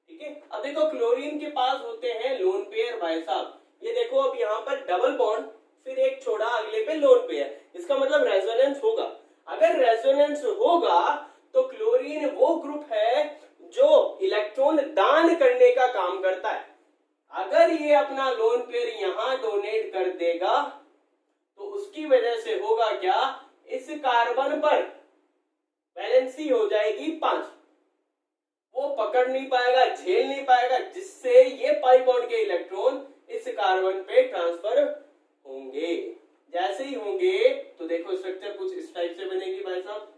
ठीक है, अब देखो क्लोरीन के पास होते हैं लोन पेयर भाई साहब, ये देखो अब यहाँ पर डबल बॉन्ड फिर एक छोड़ा अगले पे लोन पेयर, इसका मतलब रेजोनेंस होगा। अगर रेजोनेंस होगा तो क्लोरीन वो ग्रुप है जो इलेक्ट्रॉन दान करने का काम करता है। अगर ये अपना लोन पेयर यहां डोनेट कर देगा तो उसकी वजह से होगा क्या, इस कार्बन पर वैलेंसी हो जाएगी 5, वो पकड़ नहीं पाएगा, झेल नहीं पाएगा, जिससे ये पाई बॉन्ड के इलेक्ट्रॉन इस कार्बन पे ट्रांसफर होंगे। जैसे ही होंगे तो देखो स्ट्रक्चर कुछ इस टाइप से बनेगी भाई साहब,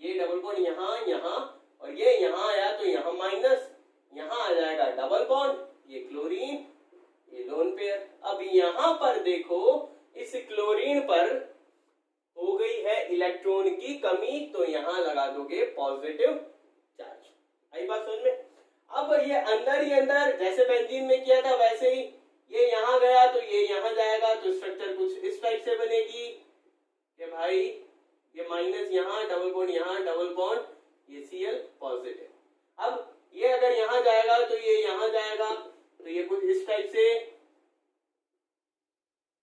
ये डबल बॉन्ड यहां और ये यहां आया तो यहां माइनस, यहां आ जाएगा डबल बॉन्ड, ये क्लोरीन, ये लोन पेयर। अब यहां पर देखो इस क्लोरीन पर हो गई है इलेक्ट्रॉन की कमी, तो यहां लगा दोगे पॉजिटिव चार्ज। आई बात समझ में? अब ये अंदर ही अंदर जैसे बेंजीन में किया था वैसे ही ये यहां गया तो ये यहां जाएगा, तो स्ट्रक्चर कुछ इस टाइप से बनेगी कि भाई ये माइनस यहां, डबल बॉन्ड यहां, डबल बॉन्ड, ये Cl पॉजिटिव। अब ये अगर यहां जाएगा तो ये यहां जाएगा, तो ये कुछ इस टाइप से।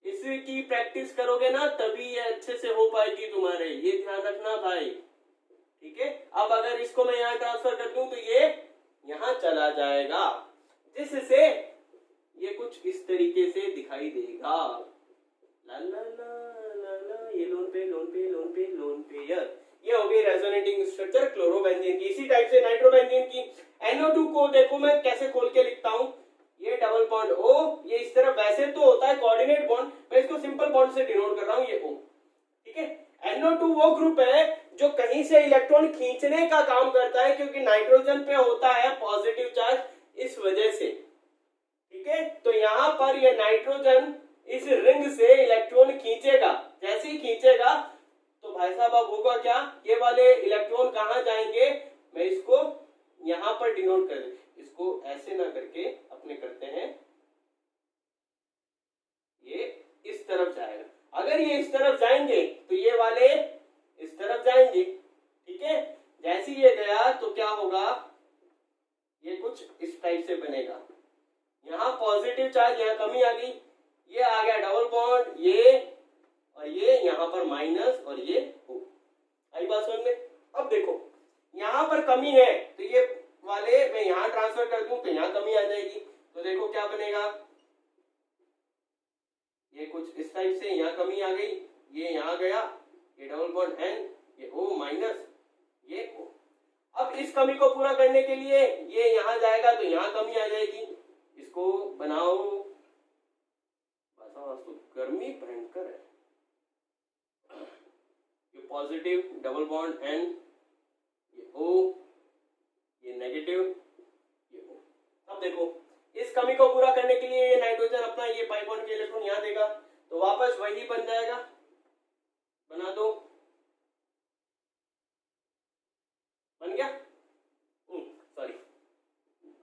इसकी प्रैक्टिस करोगे ना तभी ये अच्छे से हो पाएगी तुम्हारे, ये ध्यान रखना भाई। ठीक है, अब अगर इसको मैं यहाँ ट्रांसफर कर दूं तो ये यहाँ चला जाएगा, जिससे ये कुछ इस तरीके से दिखाई देगा, ला ला ला ला ला, ये लोन पे लोन पे लोन पे लोन पे, ये हो गई रेजोनेटिंग स्ट्रक्चर क्लोरोबेंजीन की। इसी टाइप से नाइट्रोबेंजीन की NO2 को देखो मैं कैसे खोल के लिखता हूं, ये डबल बॉन्ड O, ये इस तरफ वैसे तो होता है कोऑर्डिनेट बॉन्ड, मैं इसको सिंपल बॉन्ड से डिनोट कर रहा हूं, ये O। ठीक है, NO2 वो ग्रुप है जो कहीं से इलेक्ट्रॉन खींचने का काम करता है, क्योंकि नाइट्रोजन पे होता है पॉजिटिव चार्ज, इस वजह से। ठीक है, तो यहां पर ये नाइट्रोजन इस रिंग से इलेक्ट्रॉन खींचेगा, जैसे ही खींचेगा तो भाई साहब अब होगा क्या, ये वाले इलेक्ट्रॉन कहां जाएंगे, मैं इसको यहां पर डिनोट कर, इसको ऐसे ना करके अपने करते हैं, ये इस तरफ जाएगा। अगर ये इस तरफ जाएंगे तो ये वाले इस तरफ जाएंगे। ठीक है, जैसे ये गया तो क्या होगा, ये कुछ इस टाइप से बनेगा, यहां पॉजिटिव चार्ज, यहां कमी आ गई, ये आ गया डबल बॉन्ड, ये माइनस और ये O। आई बात समझ में? अब देखो यहां पर कमी है तो ये वाले मैं यहां ट्रांसफर कर दूं तो यहां कमी आ जाएगी, तो देखो क्या बनेगा, ये कुछ इस टाइप से, यहां कमी आ गई, ये यहां गया, ये डबल बॉन्ड N, ये O माइनस ये O। अब इस कमी को पूरा करने के लिए ये यहां जाएगा तो यहां कमी आ जाएगी, इसको बनाओ, तो गर्मी भयंकर है, ये पॉजिटिव डबल बॉन्ड N, ये O, ये नेगेटिव, ये O। अब देखो इस कमी को पूरा करने के लिए ये नाइट्रोजन अपना ये पाई बॉन्ड के इलेक्ट्रॉन यहां देगा तो वापस वही बन जाएगा, बना दो, बन गया, सॉरी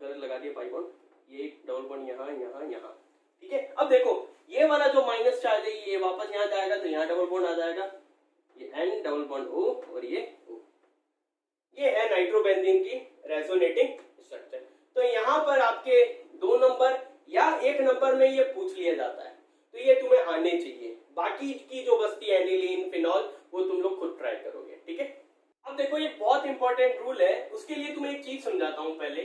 गलत लगा दिया पाई बॉन्ड, ये डबल बॉन्ड यहाँ यहाँ यहाँ, ठीक है। अब देखो ये वाला जो माइनस चार्ज है ये वापस यहाँ जाएगा तो यहाँ डबल बॉन्ड आ जाएगा, ये N डबल बॉन्ड O और ये O। ये है नाइट्रोबेंजीन की रेजोनेटिंग स्ट्रक्चर। तो यहाँ पर आपके 2 नंबर या 1 नंबर में ये पूछ लिया जाता है, तो ये तुम्हें आने चाहिए, बाकी की जो बस्ती एनिलीन फिनॉल वो तुम लोग खुद ट्राई करोगे, ठीक है। अब देखो ये बहुत इंपॉर्टेंट रूल है, उसके लिए तुम्हें एक चीज समझाता हूं पहले।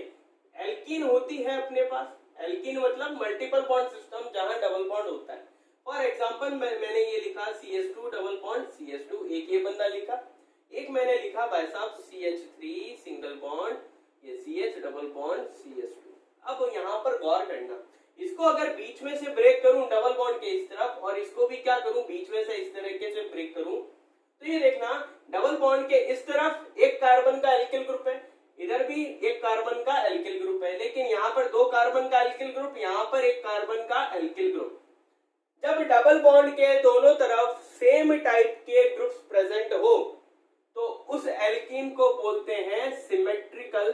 एल्कीन होती है अपने पास, एल्कीन मतलब मल्टीपल बॉन्ड सिस्टम जहां डबल बॉन्ड होता है। फॉर एग्जांपल मैंने ये लिखा CH2 डबल बॉन्ड CH2, एक ये बंदा लिखा, एक मैंने लिखा भाई साहब CH3 सिंगल बॉन्ड, ये CH डबल बॉन्ड CH2। अब यहाँ पर गौर करना, इसको अगर बीच में से ब्रेक करूं डबल बॉन्ड के इस तरफ और इसको भी क्या करूं बीच में से इस तरीके से ब्रेक करूं, तो ये देखना डबल बॉन्ड के इस तरफ एक कार्बन का एल्किल ग्रुप है, इधर भी एक कार्बन का एल्किल ग्रुप है, लेकिन यहाँ पर 2 कार्बन का एल्किल ग्रुप, यहाँ पर एक कार्बन का एल्किल ग्रुप। जब डबल बॉन्ड के दोनों तरफ सेम टाइप के ग्रुप्स प्रेजेंट हो तो उस एल्कीन को बोलते हैं सिमेट्रिकल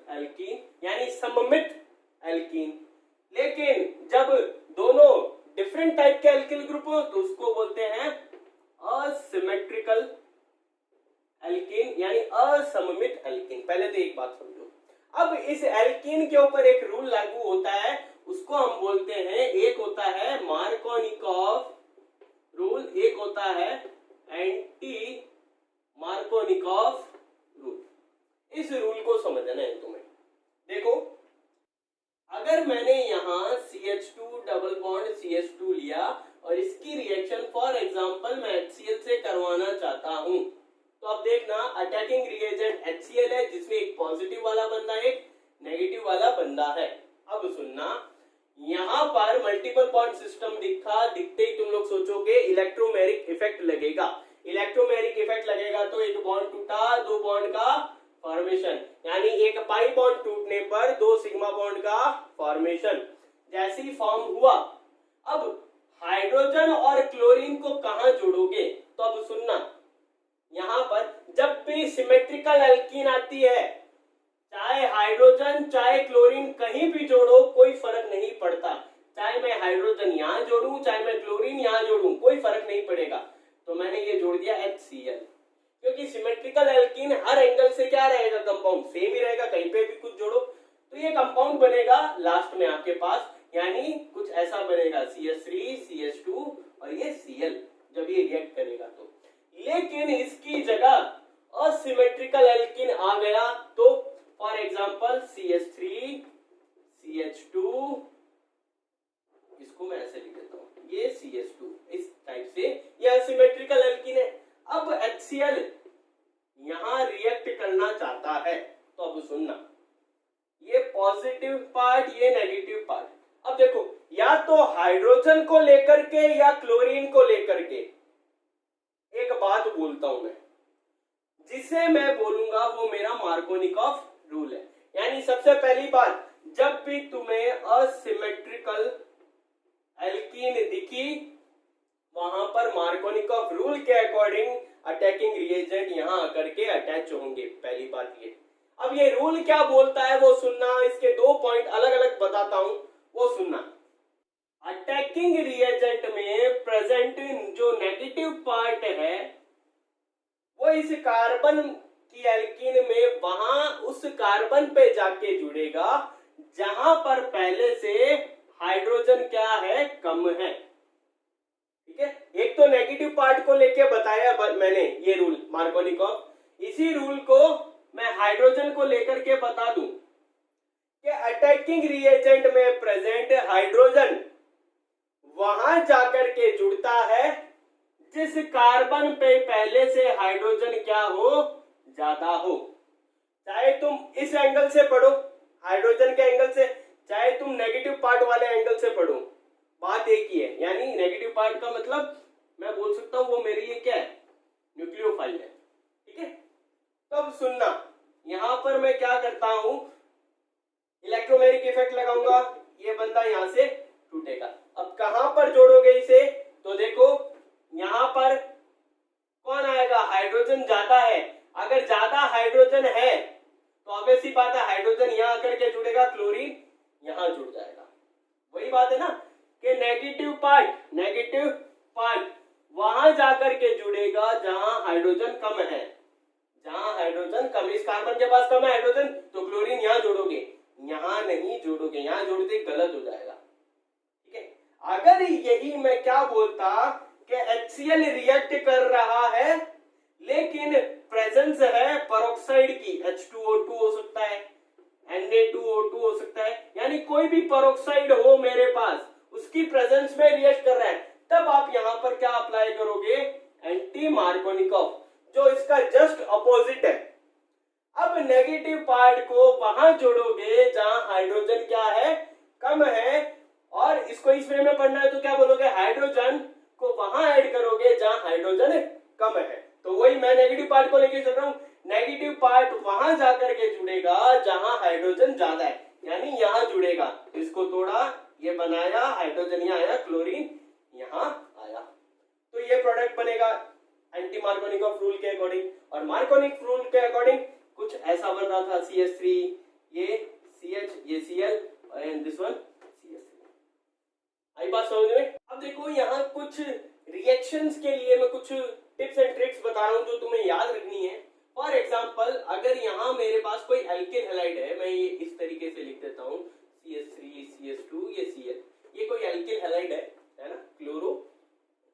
एल्कीन, यानी सममित एल्कीन। लेकिन जब दोनों डिफरेंट टाइप के एल्किल ग्रुप हो तो उसको बोलते हैं असिमेट्रिकल एल्कीन, यानी असममित एल्कीन। पहले तो एक बात समझो, अब इस एल्कीन के ऊपर एक रूल लागू होता है, उसको हम बोलते हैं, एक होता है मार्कोनिकॉफ रूल, एक होता है एंटी मार्कोनिकॉफ रूल। इस रूल को समझना है तुम्हें। देखो अगर मैंने यहाँ CH2 डबल बॉन्ड CH2 लिया और इसकी रिएक्शन फॉर एग्जांपल मैं HCl से करवाना चाहता हूं, तो अब देखना अटैकिंग रिएजेंट HCl है जिसमें एक पॉजिटिव वाला बंदा एक नेगेटिव वाला बंदा है। अब सुनना, यहाँ पर मल्टीपल बॉन्ड सिस्टम दिखते ही तुम लोग सोचोगे इलेक्ट्रोमेरिक इफेक्ट लगेगा। इलेक्ट्रोमेरिक इफेक्ट लगेगा तो एक बॉन्ड टूटा, 2 बॉन्ड का फॉर्मेशन, यानी एक पाई बॉन्ड टूटने पर 2 सिग्मा बॉन्ड का फॉर्मेशन जैसे ही फॉर्म हुआ। अब हाइड्रोजन और क्लोरीन को कहां जोड़ोगे, तो अब सुनना, यहां पर जब भी सिमेट्रिकल एल्कीन आती है, चाहे हाइड्रोजन चाहे क्लोरीन कहीं भी जोड़ो कोई फर्क नहीं पड़ता, चाहे मैं हाइड्रोजन यहां जोड़ूं चाहे मैं क्लोरीन यहां जोड़ूं कोई फर्क नहीं पड़ेगा। तो मैंने ये जोड़ दिया HCl, क्योंकि सिमेट्रिकल एल्कीन हर एंगल से क्या रहेगा, कंपाउंड सेम ही रहेगा, कहीं पे भी कुछ जोड़ो तो ये कंपाउंड बनेगा लास्ट में आपके पास, यानी कुछ ऐसा बनेगा CH3 CH2 और ये Cl जब ये रिएक्ट करेगा तो। लेकिन इसकी जगह असिमेट्रिकल एल्कीन आ गया तो फॉर एग्जांपल CH3 CH2, इसको मैं ऐसे लिख देता हूं, ये CH2 इस टाइप से, ये असिमेट्रिकल एल्कीन है। अब HCl यहां रिएक्ट करना चाहता है, तो अब सुनना, ये पॉजिटिव पार्ट ये नेगेटिव पार्ट। अब देखो या तो हाइड्रोजन को लेकर के या क्लोरीन को लेकर के एक बात बोलता हूं मैं, जिसे मैं बोलूंगा वो मेरा मार्कोनिकॉफ रूल है। यानी सबसे पहली बात, जब भी तुम्हें असिमेट्रिकल एल्कीन दिखी वहां पर मार्कोनिकॉफ रूल के अकॉर्डिंग अटैकिंग रिएजेंट यहां आकर के अटैच होंगे, पहली बात ये। अब ये रूल क्या बोलता है वो सुनना, इसके 2 पॉइंट अलग अलग बताता हूं वो सुनना। अटैकिंग रिएजेंट में प्रेजेंट जो नेगेटिव पार्ट है वो इस कार्बन की एल्कीन में वहां उस कार्बन पे जाके जुड़ेगा जहां पर पहले से हाइड्रोजन क्या है, कम है, ठीक है, एक तो नेगेटिव पार्ट को लेके बताया मैंने ये रूल मार्कोनिकॉफ, इसी रूल को मैं हाइड्रोजन को लेकर के बता दूं कि अटैकिंग रिएजेंट में प्रेजेंट हाइड्रोजन वहां जाकर के जुड़ता है जिस कार्बन पे पहले से हाइड्रोजन क्या हो, ज्यादा हो। चाहे तुम इस एंगल से पढ़ो हाइड्रोजन के एंगल से, चाहे तुम नेगेटिव पार्ट वाले एंगल से पढ़ो, बात एक ही है। यानी नेगेटिव पार्ट का मतलब मैं बोल सकता हूं वो मेरे लिए क्या है, न्यूक्लियोफाइल है। ठीक है, तब सुनना, यहां पर मैं क्या करता हूं, इलेक्ट्रोमैग्नेटिक इफेक्ट लगाऊंगा, ये बंदा यहां से टूटेगा। अब कहां पर जोड़ोगे इसे, तो देखो यहां पर कौन आएगा, हाइड्रोजन ज्यादा है। अगर ज्यादा हाइड्रोजन है तो ऑब्वियस सी बात है हाइड्रोजन यहां आकर के जुड़ेगा, क्लोरीन यहां जुड़ जाएगा। वही बात है ना कि नेगेटिव पार्ट वहां जाकर के जुड़ेगा जहां हाइड्रोजन कम है, जहां हाइड्रोजन कम, इस कार्बन के पास कम है हाइड्रोजन, तो क्लोरीन यहां जोड़ोगे, यहां नहीं जोड़ोगे, यहां जोड़ते गलत हो जाएगा। ठीक है, अगर यही मैं क्या बोलता कि HCl रिएक्ट कर रहा है लेकिन प्रेजेंस है पेरोक्साइड की, H2O2 हो सकता है, Na2O2 हो सकता है, यानी कोई भी पेरोक्साइड हो मेरे पास, उसकी प्रेजेंस में रिएक्ट कर रहा है, तब आप यहां पर क्या अप्लाई करोगे, एंटी मार्कोनिकॉफ, जो इसका जस्ट अपोजिट है। अब नेगेटिव पार्ट को वहां जोड़ोगे जहां हाइड्रोजन क्या है, कम है, और इसको इस वे में पढ़ना है तो क्या बोलोगे, हाइड्रोजन को वहां ऐड करोगे जहां हाइड्रोजन कम है। तो वही मैं नेगेटिव पार्ट को लेके चल रहा हूं, नेगेटिव पार्ट वहां जाकर के जुड़ेगा जहां हाइड्रोजन ज्यादा है, यानी यहां जुड़ेगा, इसको तोड़ा, ये बनाया, हाइड्रोजन यहां आया, क्लोरीन यहां आया, तो ये प्रोडक्ट बनेगा एंटी मार्कोनिकॉफ रूल के अकॉर्डिंग। और मार्कोनिक रूल के अकॉर्डिंग कुछ ऐसा बन रहा था, CH3, ये CH, ये Cl, and this one CH3। आई बात समझ में? अब देखो यहाँ कुछ रिएक्शंस के लिए मैं कुछ टिप्स एंड ट्रिक्स बता रहा हूं जो तुम्हें याद रखनी है। फॉर एग्जांपल, अगर यहाँ मेरे पास कोई एल्किल हैलाइड है, मैं ये इस तरीके से लिख देता हूँ, CH3, CH2, ये Cl, ये कोई एल्किल हैलाइड है ना, क्लोरो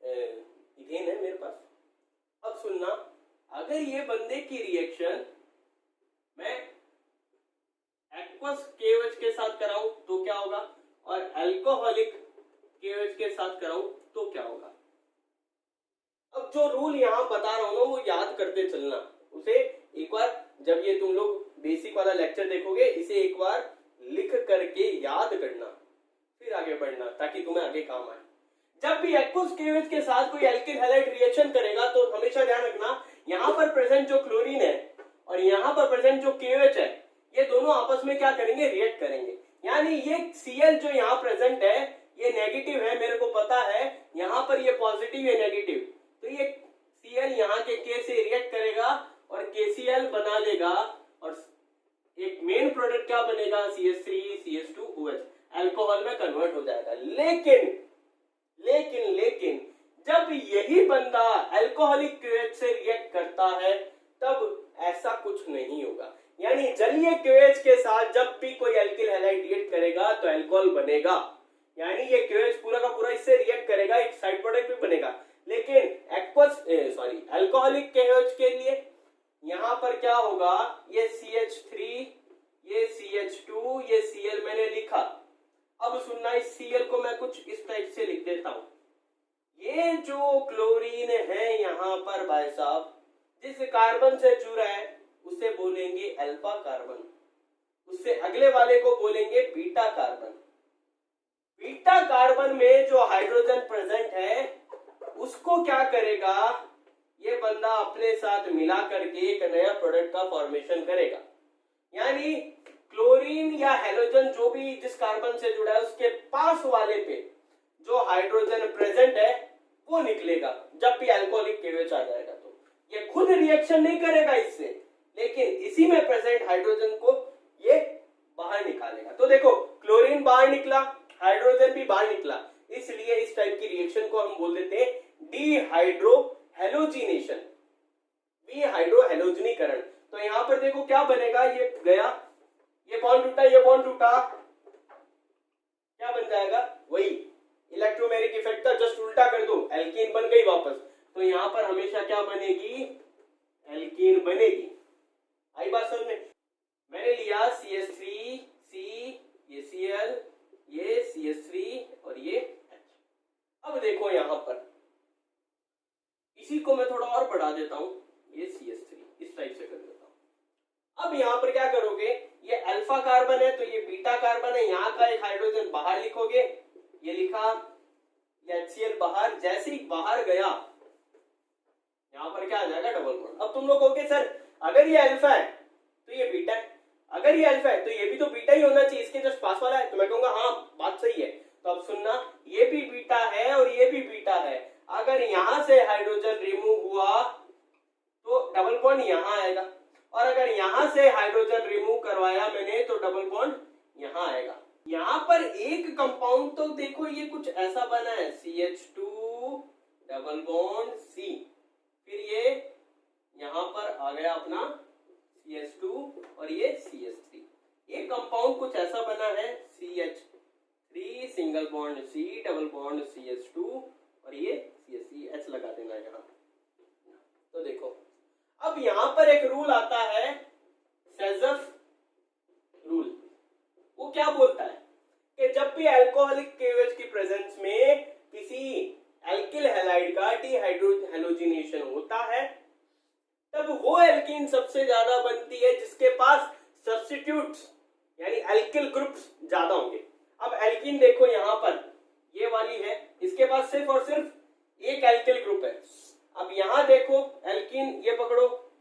इथेन है मेरे पास। अब सुनना, अगर ये बंदे की रिएक्शन मैं एक्वस KOH के साथ कराऊं तो क्या होगा, और अल्कोहलिक KOH के साथ कराऊं तो क्या होगा। अब जो रूल यहां बता रहा हूं ना वो याद करते चलना, उसे एक बार जब ये तुम लोग बेसिक वाला लेक्चर देखोगे इसे एक बार लिख करके याद करना, फिर आगे बढ़ना ताकि तुम्हें आगे काम आए। जब भी एक्वस KOH के साथ कोई एल्किल हैलाइड रिएक्शन करेगा तो हमेशा ध्यान रखना, यहां पर प्रेजेंट जो क्लोरीन है और यहां पर प्रेजेंट जो KOH है, ये दोनों आपस में क्या करेंगे, रिएक्ट करेंगे। यानी ये Cl जो यहाँ प्रेजेंट है ये नेगेटिव है, मेरे को पता है, यहाँ पर ये पॉजिटिव है नेगेटिव, तो ये Cl यहाँ के K से रिएक्ट करेगा और KCl बना लेगा और एक मेन प्रोडक्ट क्या बनेगा, CH3, CH2OH, अल्कोहल में कन्वर्ट हो जाएगा। लेकिन जब यही बंदा अल्कोहलिक KOH से रिएक्ट करता है तब ऐसा कुछ नहीं होगा। यानी जलीय KOH के साथ जब भी कोई एल्किल हैलाइड रिएक्ट करेगा तो अल्कोहल बनेगा, यानी ये KOH पूरा का पूरा इससे रिएक्ट करेगा, एक साइड प्रोडक्ट भी बनेगा। लेकिन अल्कोहलिक KOH के लिए यहां पर क्या होगा, ये CH3, ये CH2, ये Cl मैंने लिखा। अब सुनना, इस Cl को मैं कुछ इस टाइप से लिख देता हूं, ये जो क्लोरीन है यहां पर भाई साहब जिस कार्बन से जुड़ा है उसे बोलेंगे अल्फा कार्बन, उससे अगले वाले को बोलेंगे बीटा कार्बन। बीटा कार्बन में जो हाइड्रोजन प्रेजेंट है उसको क्या करेगा, ये बंदा अपने साथ मिला करके एक नया प्रोडक्ट का फॉर्मेशन करेगा। यानी क्लोरीन या हैलोजन जो भी जिस कार्बन से जुड़ा है उसके पास वाले पे जो हाइड्रोजन प्रेजेंट है वो निकलेगा जब भी अल्कोहलिक KOH आ जाएगा। तो ये खुद रिएक्शन नहीं करेगा इससे, लेकिन इसी में प्रेजेंट हाइड्रोजन को ये बाहर निकालेगा। तो देखो क्लोरीन बाहर निकला, हाइड्रोजन भी बाहर निकला, इसलिए इस टाइप की रिएक्शन को हम बोल देते हैं डीहाइड्रोहेलोजिनेशन, डीहाइड्रोहेलोजनीकरण। तो यहां पर देखो क्या बनेगा, ये गया, ये बॉन्ड टूटा, ये बॉन्ड टूटा, क्या बन जाएगा, वही इलेक्ट्रोमेरिक इफेक्ट का जस्ट उल्टा कर दो, एल्कीन बन गई वापस, तो यहां पर हमेशा क्या बनेगी, एल्कीन बनेगी। आई बात समझ में? मैंने लिया CH3 C, ये Cl, ये CH3 और ये H। अब देखो यहां पर इसी को मैं थोड़ा और बढ़ा देता हूं, ये CH3 इस टाइप से कर देता हूं। अब यहां पर क्या करोगे, ये अल्फा कार्बन है तो ये बीटा कार्बन है, यहां का एक हाइड्रोजन बाहर लिखोगे, ये लिखा, ये HCl बाहर, जैसे ही बाहर गया यहां पर क्या आ जाएगा, डबल बॉन्ड। अब तुम लोग कहोगे सर अगर ये अल्फा है तो ये बीटा है, अगर ये अल्फा है तो ये भी तो बीटा ही होना चाहिए, इसके जस्ट पास वाला है, तो मैं कहूंगा हाँ बात सही है। तो अब सुनना, ये भी बीटा है और ये भी बीटा है, अगर यहां से हाइड्रोजन रिमूव हुआ तो डबल बॉन्ड यहां आएगा, और अगर यहां से हाइड्रोजन रिमूव करवाया मैंने तो डबल बॉन्ड यहां आएगा। यहां पर एक कंपाउंड तो देखो ये कुछ ऐसा बना है, CH2 डबल बॉन्ड C, फिर ये यहां पर आ गया अपना CH2 और ये CH3, एक कंपाउंड कुछ ऐसा बना है, CH3 single bond C double bond CH2 और ये CH3, H लगा देना यहां। तो देखो अब यहां पर एक रूल आता है, सेज़फ रूल। वो क्या बोलता है कि जब भी अल्कोहलिक KOH की प्रेजेंस में किसी एल्किल हैलाइड का डीहाइड्रोजनेशन होता है, तब वो एल्कीन सबसे ज्यादा बनती है जिसके पास सब्स्टिट्यूट्स यानी एल्किल ग्रुप्स ज्यादा होंगे। अब एल्कीन देखो यहां पर ये वाली है, इसके पास सिर्फ और सिर्फ एक एल्किल ग्रुप है। अब यहां देखो एल्कीन, ये पकड़ो,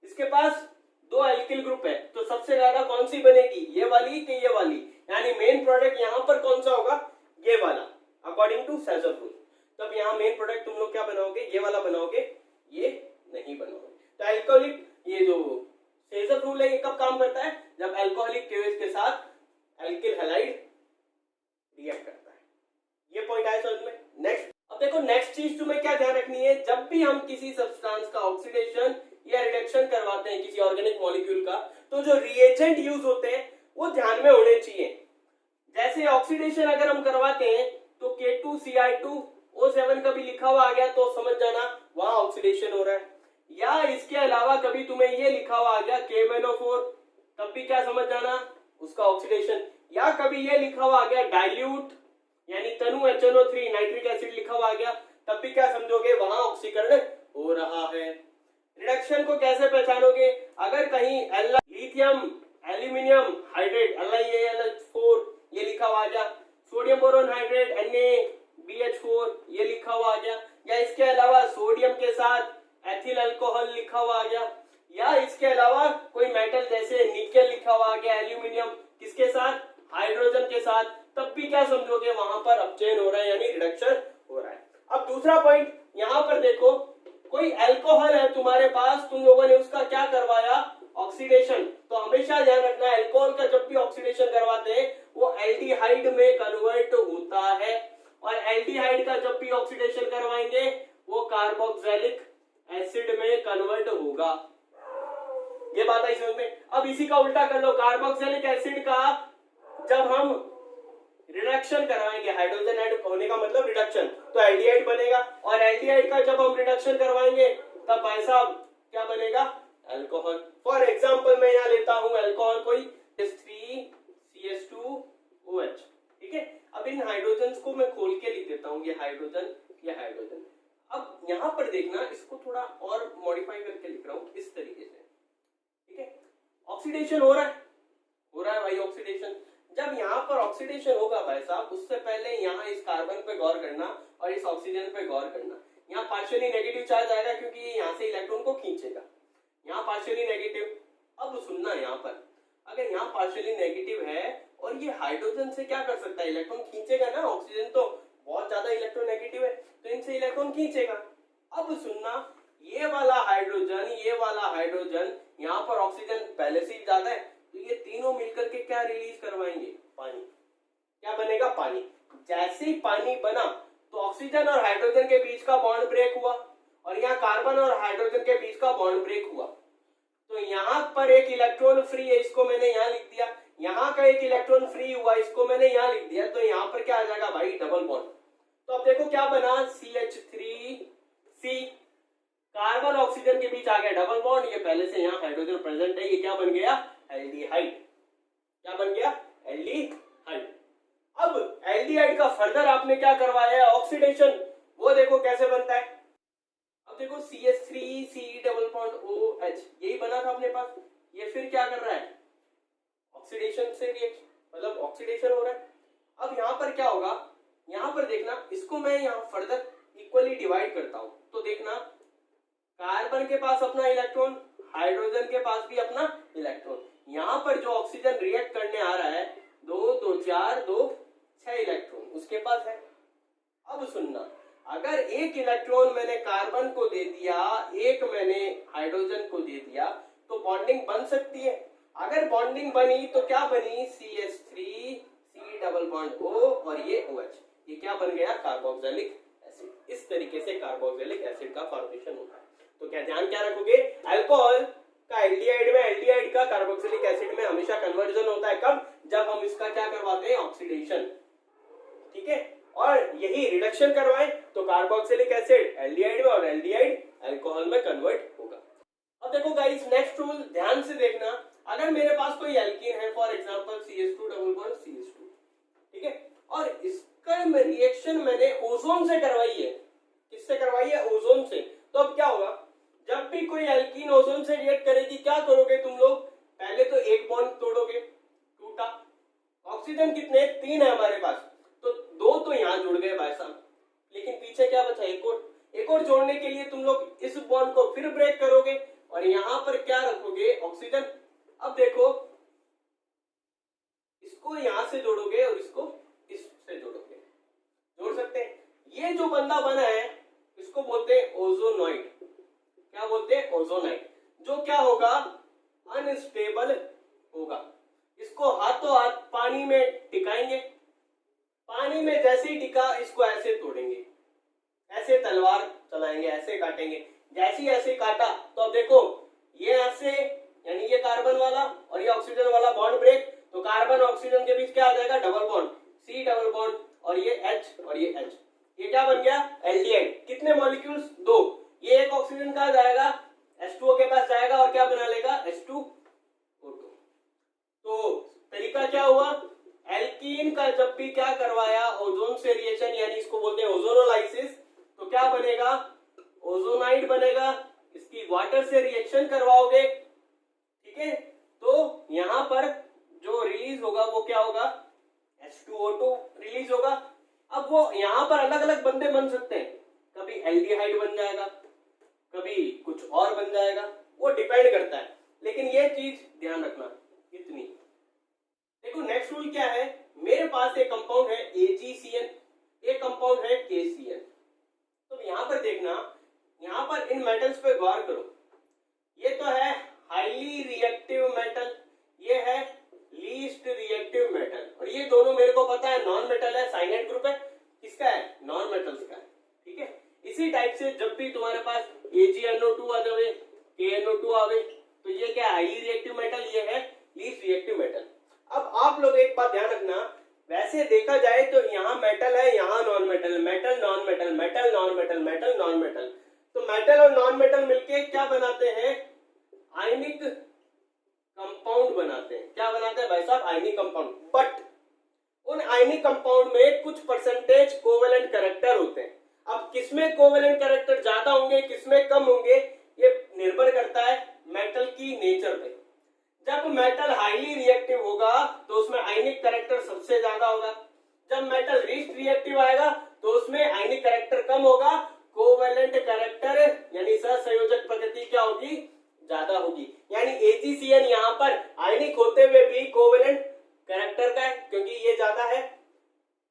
इसके पास दो एल्किल ग्रुप है, तो सबसे ज्यादा कौन सी बनेगी, ये वाली कि ये वाली, यानी मेन प्रोडक्ट यहां पर कौन सा होगा, ये वाला, अकॉर्डिंग टू सेज़फ रूल। तब यहां मेन प्रोडक्ट तुम लोग क्या बनाओगे, ये वाला बनाओगे, ये नहीं बनाओगे। तो अल्कोहलिक, ये जो सेज़फ रूल है ये कब काम करता है, जब अल्कोहलिक KOH के साथ एल्किल हैलाइड रिएक्ट करता है। ये पॉइंट आया समझ में? नेक्स्ट, अब देखो नेक्स्ट चीज तुम्हें क्या ध्यान रखनी है, जब भी हम किसी सब्सटेंस का ऑक्सीडेशन या रिडक्शन करवाते हैं किसी ऑर्गेनिक मॉलिक्यूल का, तो जो रिएजेंट यूज होते हैं वो ध्यान में होने चाहिए। जैसे ऑक्सीडेशन अगर हम करवाते हैं तो K2Cl2O7 कभी लिखा हुआ आ गया तो समझ जाना वहां ऑक्सीडेशन हो रहा है, या इसके अलावा कभी तुम्हें ये लिखा हुआ आ गया KMnO4, तब भी क्या समझ जाना उसका ऑक्सीडेशन, या कभी ये लिखा हुआ आ गया डाइल्यूट यानी तनु HNO3 नाइट्रिक एसिड लिखा हुआ आ गया, तब भी क्या समझोगे वहां ऑक्सीकरण हो रहा है। रिडक्शन को कैसे पहचानोगे, अगर कहीं लिथियम एल्यूमिनियम हाइड्रेट LiAlH4 ये लिखा हुआ आ गया, सोडियम बोरोन हाइड्रेट NaBH4 ये लिखा हुआ आ गया, या इसके अलावा सोडियम के साथ एथिल अल्कोहल लिखा हुआ आ गया, या इसके अलावा कोई मेटल जैसे निकेल लिखा हुआ आ गया, एल्यूमिनियम किसके साथ, हाइड्रोजन के साथ, तब भी क्या समझोगे वहां पर अपचयन हो रहा है यानी रिडक्शन हो रहा है। अब दूसरा पॉइंट यहां पर देखो, कोई अल्कोहल है तुम्हारे पास, तुम लोगों ने उसका क्या करवाया, ऑक्सीडेशन, तो हमेशा ध्यान रखना अल्कोहल का जब भी ऑक्सीडेशन करवाते हैं वो एल्डिहाइड में कन्वर्ट होता है, और एल्डिहाइड का जब भी ऑक्सीडेशन करवाएंगे वो कार्बोक्सिलिक एसिड में कन्वर्ट होगा। ये बात आई समझ में? अब इसी का उल्टा कर लो, कार्बोक्सिलिक एसिड का जब हम रिडक्शन करवाएंगे, हाइड्रोजन ऐड होने का मतलब रिडक्शन, तो एल्डिहाइड बनेगा, और एल्डिहाइड का जब हम रिडक्शन करवाएंगे तब भाई साहब क्या बनेगा, अल्कोहल। फॉर एग्जांपल मैं यहां लेता हूं अल्कोहल कोई CH3CH2OH, ठीक है। अब इन हाइड्रोजन को मैं खोल के लिख देता हूं, ये हाइड्रोजन, ये हाइड्रोजन। अब यहां पर देखना, इसको थोड़ा और मॉडिफाई करके लिख रहा हूं इस तरीके से, ठीक है। ऑक्सीडेशन हो रहा है भाई ऑक्सीडेशन। जब यहाँ पर ऑक्सीडेशन होगा भाई साहब, उससे पहले यहाँ इस कार्बन पे गौर करना और इस ऑक्सीजन पे गौर करना। यहाँ पार्शियली नेगेटिव चार्ज आएगा क्योंकि ये यहाँ से इलेक्ट्रॉन को खींचेगा, यहाँ पार्शियली नेगेटिव। अब सुनना, यहाँ पर अगर यहाँ पार्शियली नेगेटिव है और ये हाइड्रोजन से क्या कर सकता है, इलेक्ट्रॉन खींचेगा ना, ऑक्सीजन तो बहुत ज्यादा इलेक्ट्रॉन नेगेटिव है तो इनसे इलेक्ट्रॉन खींचेगा। अब सुनना, ये वाला हाइड्रोजन यहाँ पर ऑक्सीजन पहले से ही ज्यादा है, तो ये तीनों मिलकर के क्या रिलीज करवाएंगे, पानी। क्या बनेगा, पानी। जैसे ही पानी बना तो ऑक्सीजन और हाइड्रोजन के बीच का बॉन्ड ब्रेक हुआ, और यहाँ कार्बन और हाइड्रोजन के बीच का बॉन्ड ब्रेक हुआ, तो यहाँ पर एक इलेक्ट्रॉन फ्री है, इसको मैंने यहाँ लिख दिया, यहाँ का एक इलेक्ट्रॉन फ्री हुआ, इसको मैंने यहाँ लिख दिया, तो यहाँ पर क्या आ जाएगा भाई, डबल बॉन्ड। तो अब देखो क्या बना, CH3C, कार्बन ऑक्सीजन के बीच आ गया डबल बॉन्ड, ये पहले से यहाँ हाइड्रोजन प्रेजेंट है, ये क्या बन गया, एल्डिहाइड। क्या बन गया, एल्डिहाइड। अब एल्डिहाइड का फर्दर आपने क्या करवाया, ऑक्सीडेशन, वो देखो कैसे बनता है। अब देखो CH3C डबल बॉन्ड OH, यही बना था अपने पास, ये फिर क्या कर रहा है, ऑक्सीडेशन से रिएक्शन, मतलब ऑक्सीडेशन हो रहा है। अब यहाँ पर क्या होगा, यहाँ पर देखना, इसको मैं यहाँ फर्दर इक्वली डिवाइड करता हूं, तो देखना कार्बन के पास अपना इलेक्ट्रॉन, हाइड्रोजन के पास भी अपना इलेक्ट्रॉन, यहाँ पर जो ऑक्सीजन रिएक्ट करने आ रहा है 2 2 4 2 6 इलेक्ट्रॉन उसके पास है। अब सुनना, अगर एक इलेक्ट्रॉन मैंने कार्बन को दे दिया, एक मैंने हाइड्रोजन को दे दिया, तो बॉन्डिंग बन सकती है। अगर बॉन्डिंग बनी तो क्या बनी, CH3C डबल बॉन्ड O और ये OH, ये क्या बन गया, कार्बोक्सिलिक एसिड। इस तरीके से कार्बोक्सिलिक एसिड का फॉर्मेशन होता है। तो क्या ध्यान क्या रखोगे, अल्कोहल का एल्डिहाइड में, एल्डिहाइड का कार्बोक्सिलिक एसिड में हमेशा कन्वर्जन होता है, कब, जब हम इसका क्या करवाते हैं, ऑक्सीडेशन। ठीक है, और यही रिडक्शन करवाएं तो कार्बोक्सिलिक एसिड एल्डिहाइड में और एल्डिहाइड अल्कोहल में कन्वर्ट होगा। अब देखो गाइस, नेक्स्ट रूल ध्यान से देखना, अगर मेरे पास कोई एल्कीन है, for example CH2 double bond CH2, ठीक है, और इसका रिएक्शन मैंने ओजोन से करवाई है, किससे करवाई है, ओजोन से। तो अब क्या होगा, जब भी कोई एल्कीन ओजोन से रिएक्ट करेगी, क्या करोगे तुम लोग, पहले तो एक बॉन्ड तोड़ोगे, टूटा, ऑक्सीजन कितने, 3 है हमारे पास, तो 2 तो यहाँ जुड़ गए भाई साहब, लेकिन पीछे क्या बचा, एक और जोड़ने के लिए तुम लोग इस बॉन्ड को फिर ब्रेक करोगे और यहाँ पर क्या रखोगे, ऑक्सीजन। अब देखो, इसको यहां से जोड़ोगे और इसको इससे जोड़ोगे, जोड़ सकते हैं। ये जो बंदा बना है इसको बोलते हैं ओजोनॉइड। क्या बोलते हैं, ओजोनाइड, जो क्या होगा, अनस्टेबल होगा। इसको हाथों हाथ पानी में टिकाएंगे, पानी में जैसे ही टिका इसको ऐसे तोड़ेंगे, ऐसे तलवार चलाएंगे, ऐसे काटेंगे, जैसे ऐसे काटा तो अब देखो ये ऐसे, यानी ये कार्बन वाला और ये ऑक्सीजन वाला बॉन्ड ब्रेक, तो कार्बन ऑक्सीजन के बीच क्या आ जाएगा, double bond, C double bond और ये H और ये H, ये क्या बन गया, एल्डिहाइड। कितने मॉलिक्यूल्स, 2, ये एक ऑक्सीजन कहाँ जाएगा, H2O के पास जाएगा और क्या बना लेगा, H2O2। तो तरीका क्या हुआ, एल्कीन का जब भी क्या करवाया, ओजोन से रिएक्शन, यानी इसको बोलते हैं ओजोनोलाइसिस, तो क्या बनेगा, ओजोनाइड बनेगा। इसकी वाटर से रिएक्शन करवाओगे, ठीक है, तो यहां पर जो रिलीज होगा वो क्या होगा, H2O2 रिलीज होगा। अब वो यहां पर अलग अलग बंदे बन सकते हैं, कभी एल्डिहाइड बन जाएगा, कभी कुछ और बन जाएगा, वो डिपेंड करता है, लेकिन ये चीज ध्यान रखना इतनी। देखो नेक्स्ट रूल क्या है, मेरे पास एक कंपाउंड है AgCN, एक कंपाउंड है KCN। तो यहां पर देखना, यहां पर इन मेटल्स पे गौर करो, ये तो है हाईली रिएक्टिव मेटल, ये है लीस्ट रिएक्टिव मेटल, और ये दोनों मेरे को पता है नॉन मेटल है, साइनेट ग्रुप है, किसका है, नॉन मेटल्स का है। ठीक है, इसी टाइप से जब भी तुम्हारे पास AgNO2 आ जावे, KNO2 आवे, तो ये क्या है, हाईली रिएक्टिव मेटल, ये है लीस्ट रिएक्टिव मेटल। अब आप लोग एक बात ध्यान रखना, वैसे देखा जाए तो यहाँ मेटल है, यहाँ non metal, metal non metal, metal non metal, metal non metal, तो मेटल और नॉन मेटल मिलके क्या बनाते हैं, आयनिक कंपाउंड बनाते हैं। क्या बनाते हैं भाई साहब, आयनिक कंपाउंड। बट उन आयनिक कंपाउंड में कुछ परसेंटेज कोवेलेंट कैरेक्टर होते हैं। अब किसमें कोवेलेंट कैरेक्टर ज्यादा होंगे, किसमें कम होंगे, ये निर्भर करता है मेटल की नेचर पे। जब मेटल हाईली रिएक्टिव होगा तो उसमें आयनिक कैरेक्टर सबसे ज्यादा होगा, जब मेटल लीस्ट रिएक्टिव आएगा तो उसमें आयनिक कैरेक्टर कम होगा, कोवेलेंट कैरेक्टर यानी सहसंयोजक प्रकृति क्या होगी, ज्यादा होगी। यानी AgCN यहाँ पर आयनिक होते हुए भी कोवेलेंट कैरेक्टर का है, क्योंकि ये ज्यादा है,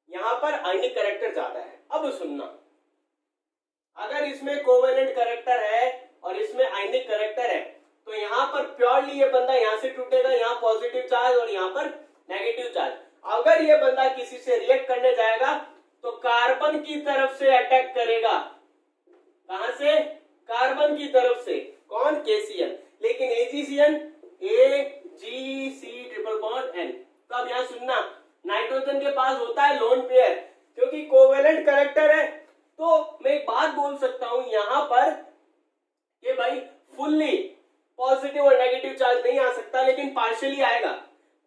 यहाँ पर आयनिक कैरेक्टर ज्यादा है। अब सुनना, अगर इसमें कोवेलेंट कैरेक्टर है और इसमें आयनिक कैरेक्टर है, तो यहाँ पर प्योरली ये बंदा यहाँ से टूटेगा, यहाँ पॉजिटिव चार्ज और यहाँ पर नेगेटिव चार्ज। अगर ये बंदा किसी से रिएक्ट करने जाएगा तो कार्बन की तरफ से अटैक करेगा, कहां से, कार्बन की तरफ से, कौन, KCN। लेकिन AgCN AgC triple bond N। तो अब यहाँ सुनना, नाइट्रोजन के पास होता है लोन पेयर, क्योंकि कोवेलेंट कैरेक्टर पर कि भाई फुल्ली पॉजिटिव और नेगेटिव चार्ज नहीं आ सकता, लेकिन पार्शियली आएगा।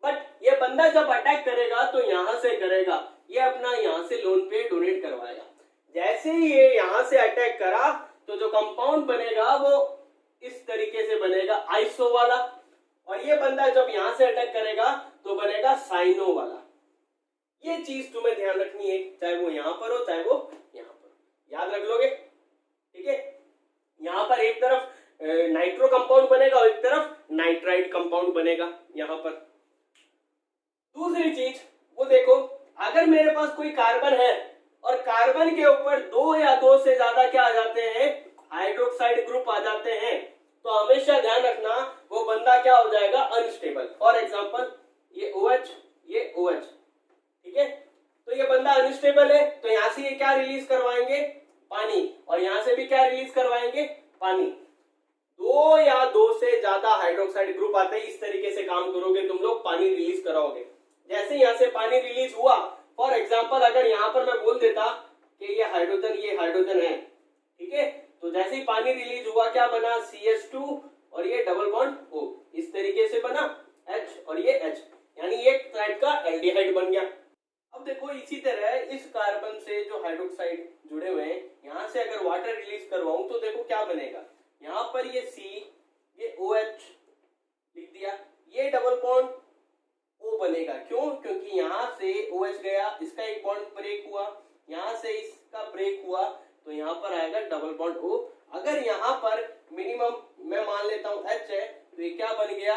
बट ये बंदा जब अटैक करेगा तो यहां से करेगा, ये अपना यहां से लोन पे डोनेट करवाएगा। जैसे ही ये यहां से अटैक करा तो जो कंपाउंड बनेगा वो इस तरीके से बनेगा, आइसो वाला। और ये बंदा जब यहां से अटैक करेगा तो बनेगा साइनो वाला। ये चीज तुम्हें ध्यान रखनी है, चाहे वो यहां पर हो चाहे वो यहां पर, याद रख लोगे, ठीक है। यहां पर एक तरफ नाइट्रो कंपाउंड बनेगा और एक तरफ नाइट्राइट कंपाउंड बनेगा यहां पर। दूसरी चीज वो देखो, अगर मेरे पास कोई कार्बन है और कार्बन के ऊपर 2 या 2 से ज्यादा क्या आ जाते हैं, हाइड्रोक्साइड ग्रुप आ जाते हैं, तो हमेशा ध्यान रखना वो बंदा क्या हो जाएगा, अनस्टेबल। फॉर एग्जांपल ये OH, ये OH, ठीक है। तो ये बंदा अनस्टेबल है, तो यहां से ये क्या रिलीज करवाएंगे, पानी, और यहां से भी क्या रिलीज करवाएंगे, पानी। 2 या 2 से ज्यादा हाइड्रोक्साइड ग्रुप आते हैं, इस तरीके से काम करोगे तुम लोग, पानी रिलीज कराओगे। जैसे यहां से पानी रिलीज हुआ, फॉर एग्जांपल अगर यहां पर मैं बोल देता कि ये हाइड्रोजन है, ठीक है, तो जैसे ही पानी रिलीज हुआ क्या बना, CH2 और ये डबल बॉन्ड O, इस तरीके से बना H और ये H, यानी एक टाइप का एल्डिहाइड बन गया। अब देखो इसी तरह इस कार्बन से जो हाइड्रोक्साइड जुड़े हुए हैं, यहां से अगर वाटर रिलीज करवाऊं तो देखो क्या बनेगा, यहां पर ये C, ये OH लिख दिया, ये डबल बॉन्ड O बनेगा। क्यों? क्योंकि यहां से OH गया, इसका एक बॉन्ड ब्रेक हुआ, यहां से इसका ब्रेक हुआ, तो यहां पर आएगा डबल बॉन्ड O। अगर यहां पर मिनिमम मैं मान लेता हूं H है, तो ये क्या बन गया,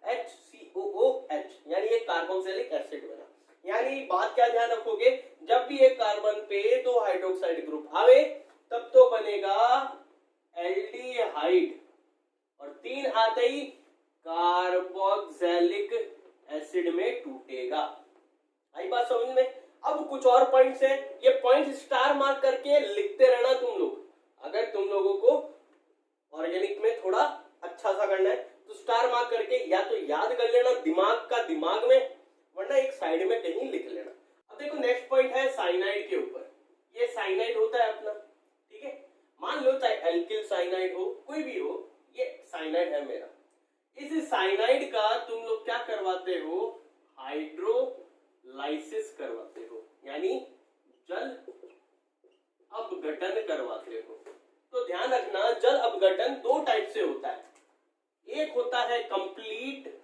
HCOOH, यानी ये कार्बोक्सिलिक एसिड बना। यानी बात क्या ध्यान रखोगे, जब भी एक कार्बन पे 2 हाइड्रोक्साइड ग्रुप आवे तब तो बनेगा एल्डिहाइड, और 3 आते ही कार्बोक्सिलिक एसिड में टूटेगा। आई बात समझ में? अब कुछ और पॉइंट्स हैं, ये पॉइंट स्टार मार्क करके लिखते रहना तुम लोग। अगर तुम लोगों को ऑर्गेनिक में थोड़ा अच्छा सा करना है तो स्टार मार्क करके या तो याद कर लेना दिमाग में, वरना एक साइड में कहीं लिख लेना। अब देखो नेक्स्ट पॉइंट है साइनाइड के ऊपर। ये साइनाइड होता है अपना, ठीक है, मान लो चाहे एल्किल साइनाइड हो, कोई भी हो, ये साइनाइड है मेरा। इस साइनाइड का तुम लोग क्या करवाते हो, हाइड्रोलाइसिस करवाते हो, यानी जल अपघटन करवाते हो। तो ध्यान रखना जल अपघटन 2 टाइप से होता है, एक होता है कंप्लीट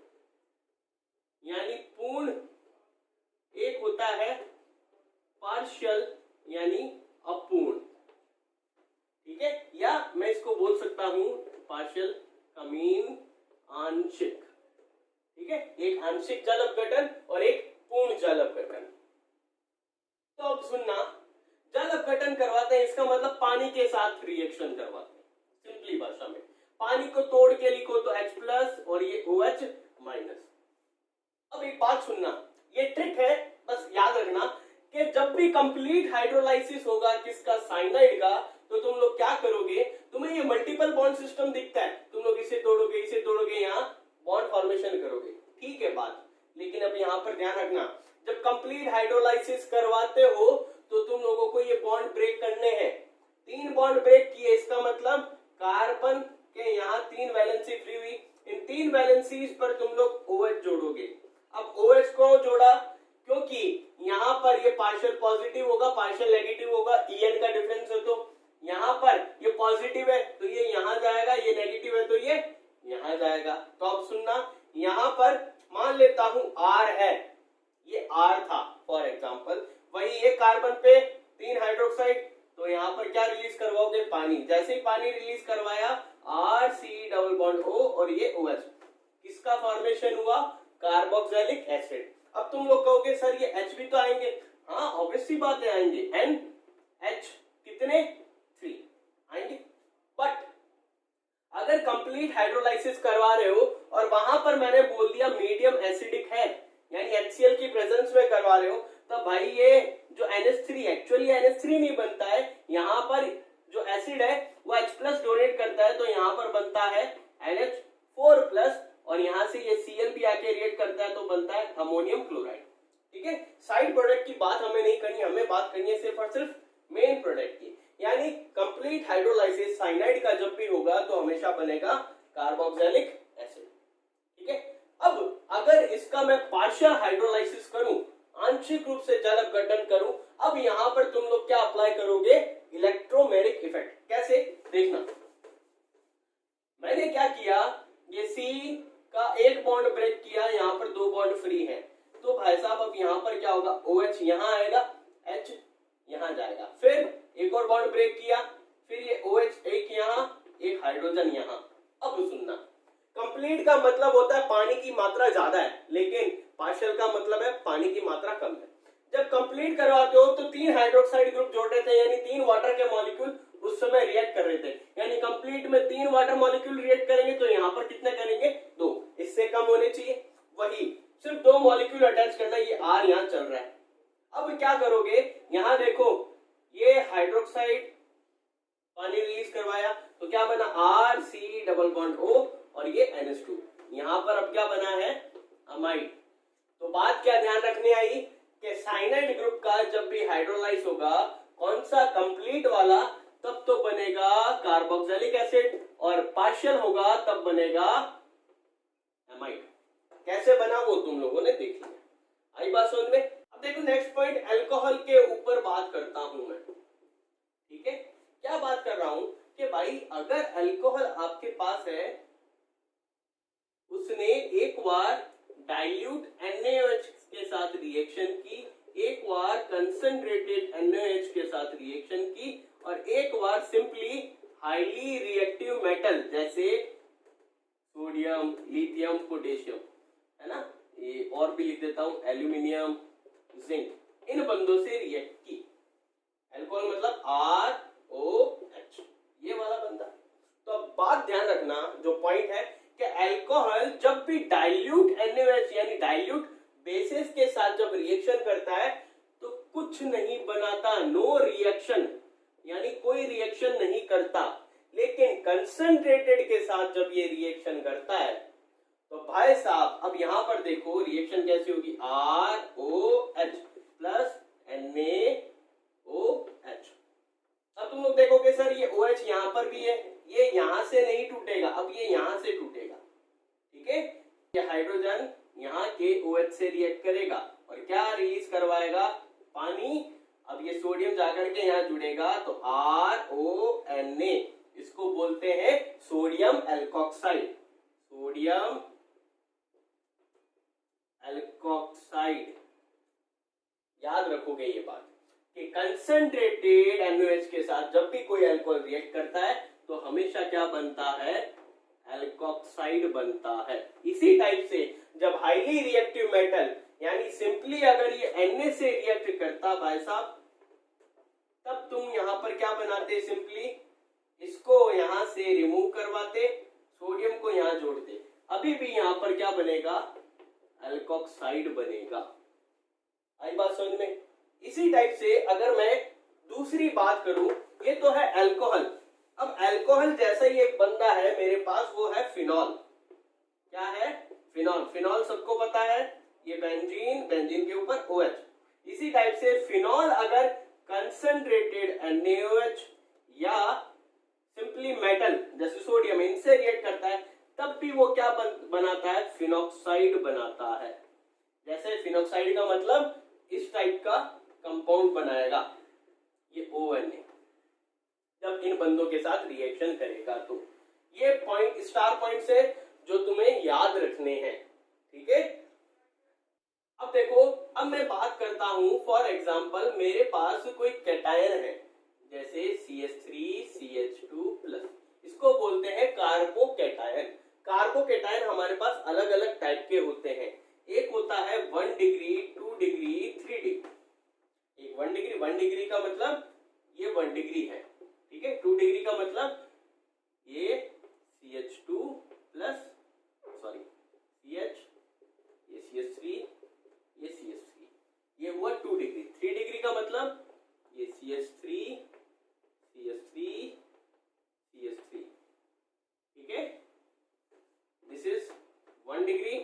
यानी पूर्ण, एक होता है पार्शियल यानी अपूर्ण, ठीक है, या मैं इसको बोल सकता हूं पार्शियल का मीन आंशिक, ठीक है, एक आंशिक जल अपघटन और एक पूर्ण जल अपघटन। तो अब सुनना, जल अपघटन करवाते हैं इसका मतलब पानी के साथ रिएक्शन करवाते हैं, सिंपली भाषा में पानी को तोड़ के लिखो तो H+ और ये OH-। अब एक बात सुनना, ये ट्रिक है, बस याद रखना कि जब भी कंप्लीट हाइड्रोलाइसिस होगा किसका, साइनाइड का, तो तुम लोग क्या करोगे, तुम्हें ये मल्टीपल बॉन्ड सिस्टम दिखता है, तुम लोग इसे तोड़ोगे, यहाँ बॉन्ड फॉर्मेशन करोगे, ठीक है बात। लेकिन अब यहाँ पर ध्यान रखना, जब कंप्लीट हाइड्रोलाइसिस करवाते हो तो तुम लोगों को ये बॉन्ड ब्रेक करने हैं। 3 बॉन्ड ब्रेक किए, इसका मतलब कार्बन के यहाँ 3 वैलेंसी फ्री हुई, इन 3 वैलेंसीज पर तुम लोग OH जोड़ोगे। अब OH को जोड़ा क्योंकि यहाँ पर ये पार्शियल पॉजिटिव होगा, पार्शियल नेगेटिव होगा, En का डिफरेंस है, तो यहाँ पर ये पॉजिटिव है तो ये यहाँ जाएगा, ये नेगेटिव है तो ये यहाँ जाएगा। तो अब सुनना, यहाँ पर मान लेता हूं R है, ये R था फॉर एग्जांपल, वही एक कार्बन पे 3 हाइड्रोक्साइड, तो यहाँ पर क्या रिलीज करवाओगे, पानी। जैसे ही पानी रिलीज करवाया RC≡O और ये OH, किसका फॉर्मेशन हुआ, कार्बोक्सिलिक एसिड। अब तुम लोग कहोगे सर ये H भी तो आएंगे, हाँ ऑब्वियस सी बात है आएंगे, NH कितने 3 आएंगे। बट अगर कंप्लीट हाइड्रोलाइसिस करवा रहे हो और वहां पर मैंने बोल दिया मीडियम एसिडिक है, यानी HCl की प्रेजेंस में करवा रहे हो, तो भाई ये जो NH3 एक्चुअली NH3 नहीं बनता है, यहाँ पर जो एसिड है वो H+ डोनेट करता है, तो यहाँ पर बनता है NH4+, और यहाँ से ये Cl भी आके रिएक्ट करता है तो बनता है अमोनियम क्लोराइड, ठीक है। साइड प्रोडक्ट की बात हमें नहीं करनी, हमें बात करनी है सिर्फ और सिर्फ मेन प्रोडक्ट की, यानी कंप्लीट हाइड्रोलाइसिस साइनाइड का जब भी होगा तो हमेशा बनेगा कार्बोक्सिलिक एसिड। ठीक है, अब अगर इसका मैं पार्शियल हाइड्रोलाइसिस करूं, आंशिक रूप से जल अपघटन करूं, अब यहां पर तुम लोग क्या अप्लाई करोगे, इलेक्ट्रोमेरिक इफेक्ट। कैसे, देखना, मैंने क्या किया, ये C का एक बॉन्ड ब्रेक किया, यहां पर 2 बॉन्ड फ्री है, तो भाई साहब अब यहां पर क्या होगा, OH यहां आएगा, H यहां जाएगा, फिर एक और बॉन्ड ब्रेक किया, फिर ये OH एक यहां, एक हाइड्रोजन यहां। अब सुनना, कंप्लीट का मतलब होता है पानी की मात्रा ज्यादा है, लेकिन पार्शियल का मतलब है पानी की मात्रा कम है। जब कंप्लीट करवाते हो तो 3 हाइड्रोक्साइड ग्रुप जोड़ रहे थे, यानी 3 वाटर के मॉलिक्यूल उस समय रिएक्ट कर रहे थे, यानी कंप्लीट में 3 वाटर मॉलिक्यूल रिएक्ट करेंगे, तो यहाँ पर कितने करेंगे, 2, इससे कम होने चाहिए, वही सिर्फ 2 मॉलिक्यूल अटैच करना, ये R यहाँ चल रहा है। अब क्या करोगे, यहाँ देखो ये हाइड्रोक्साइड पानी रिलीज करवाया, तो क्या बना, RC डबल बॉन्ड O और ये NH2, यहां पर अब क्या बना है, अमाइड। तो बात क्या ध्यान रखने आई कि साइनाइड ग्रुप का जब भी हाइड्रोलाइज होगा, कौन सा, कंप्लीट वाला, तब तो बनेगा कार्बोक्सिलिक एसिड, और पार्शियल होगा तब बनेगा एमाइड। कैसे बना वो तुम लोगों ने देख लिया, आई बात समझ में। अब देखो नेक्स्ट पॉइंट, अल्कोहल के ऊपर बात करता हूं मैं। ठीक है, क्या बात कर रहा हूं कि भाई अगर अल्कोहल आपके पास है, उसने एक बार डाइल्यूट NaOH के साथ रिएक्शन की, एक बार कंसंट्रेटेड NaOH के साथ रिएक्शन की, और एक बार सिंपली हाईली रिएक्टिव मेटल जैसे सोडियम, लिथियम, पोटेशियम, है ना, ये और भी लिख देता हूं, एल्यूमिनियम, जिंक, इन बंदों से रिएक्ट की। अल्कोहल मतलब ROH, ये वाला बंदा। तो अब बात ध्यान रखना, जो पॉइंट है कि अल्कोहल जब भी डाइल्यूट NaOH यानी डाइल्यूट बेसिस के साथ जब रिएक्शन करता है तो कुछ नहीं बनाता, नो रिएक्शन, यानी कोई रिएक्शन नहीं करता। लेकिन कंसंट्रेटेड के साथ जब ये रिएक्शन करता है तो भाई साहब अब यहां पर देखो रिएक्शन कैसी होगी, ROH प्लस NaOH। अब तुम लोग देखोगे सर ये OH यहां पर भी है, ये यहां से नहीं टूटेगा, अब ये यहां से टूटेगा। ठीक है, ये हाइड्रोजन यहाँ के OH से रिएक्ट करेगा और क्या रिलीज करवाएगा, पानी। अब ये सोडियम जाकर के यहाँ जुड़ेगा तो RONA, इसको बोलते हैं सोडियम एल्कोक्साइड, सोडियम एल्कोक्साइड। याद रखोगे ये बात कि कंसंट्रेटेड NaOH के साथ जब भी कोई अल्कोहल रिएक्ट करता है तो हमेशा क्या बनता है, एल्कोक्साइड बनता है। इसी टाइप से जब हाईली रिएक्टिव मेटल यानी सिंपली अगर ये Na से रिएक्ट करता भाई साहब, तब तुम यहां पर क्या बनाते, सिंपली इसको यहां से रिमूव करवाते, सोडियम को यहां जोड़ते, अभी भी यहां पर क्या बनेगा, एल्कोक्साइड बनेगा। आई बात समझ में। इसी टाइप से अगर मैं दूसरी बात करूं, ये तो है अल्कोहल। अब अल्कोहल जैसा ही एक बंदा है मेरे पास, वो है फिनॉल। क्या है, फिनॉल। फिनॉल सबको पता है, ये बेंजीन, बेंजीन के ऊपर OH। इसी टाइप से फिनॉल अगर कंसंट्रेटेड NaOH या सिंपली मेटल जैसे सोडियम इनसे रिएक्ट करता है, तब भी वो क्या बनाता है, फिनॉक्साइड बनाता है। जैसे फिनॉक्साइड का मतलब इस टाइप का कंपाउंड बनाएगा ये ONA जब इन बंदों के साथ रिएक्शन करेगा। तो ये पॉइंट स्टार पॉइंट्स है जो तुम्हें याद रखने हैं। ठीक है, अब देखो, अब मैं बात करता हूं फॉर एग्जांपल मेरे पास कोई कैटायन है जैसे CH3CH2+, इसको बोलते हैं कार्बोकैटायन। कार्बोकैटायन हमारे पास अलग अलग टाइप के होते हैं। एक होता है 1 डिग्री, 2 डिग्री, 3 डिग्री। एक 1 डिग्री, 1 डिग्री का मतलब ये 1 डिग्री है, ठीक है। 2 डिग्री का मतलब ये CH2 प्लस CH, ये CH3, ये CH3, ये हुआ 2 डिग्री। 3 डिग्री का मतलब ये CH3, CH3, CH3, ठीक है। This is 1 degree,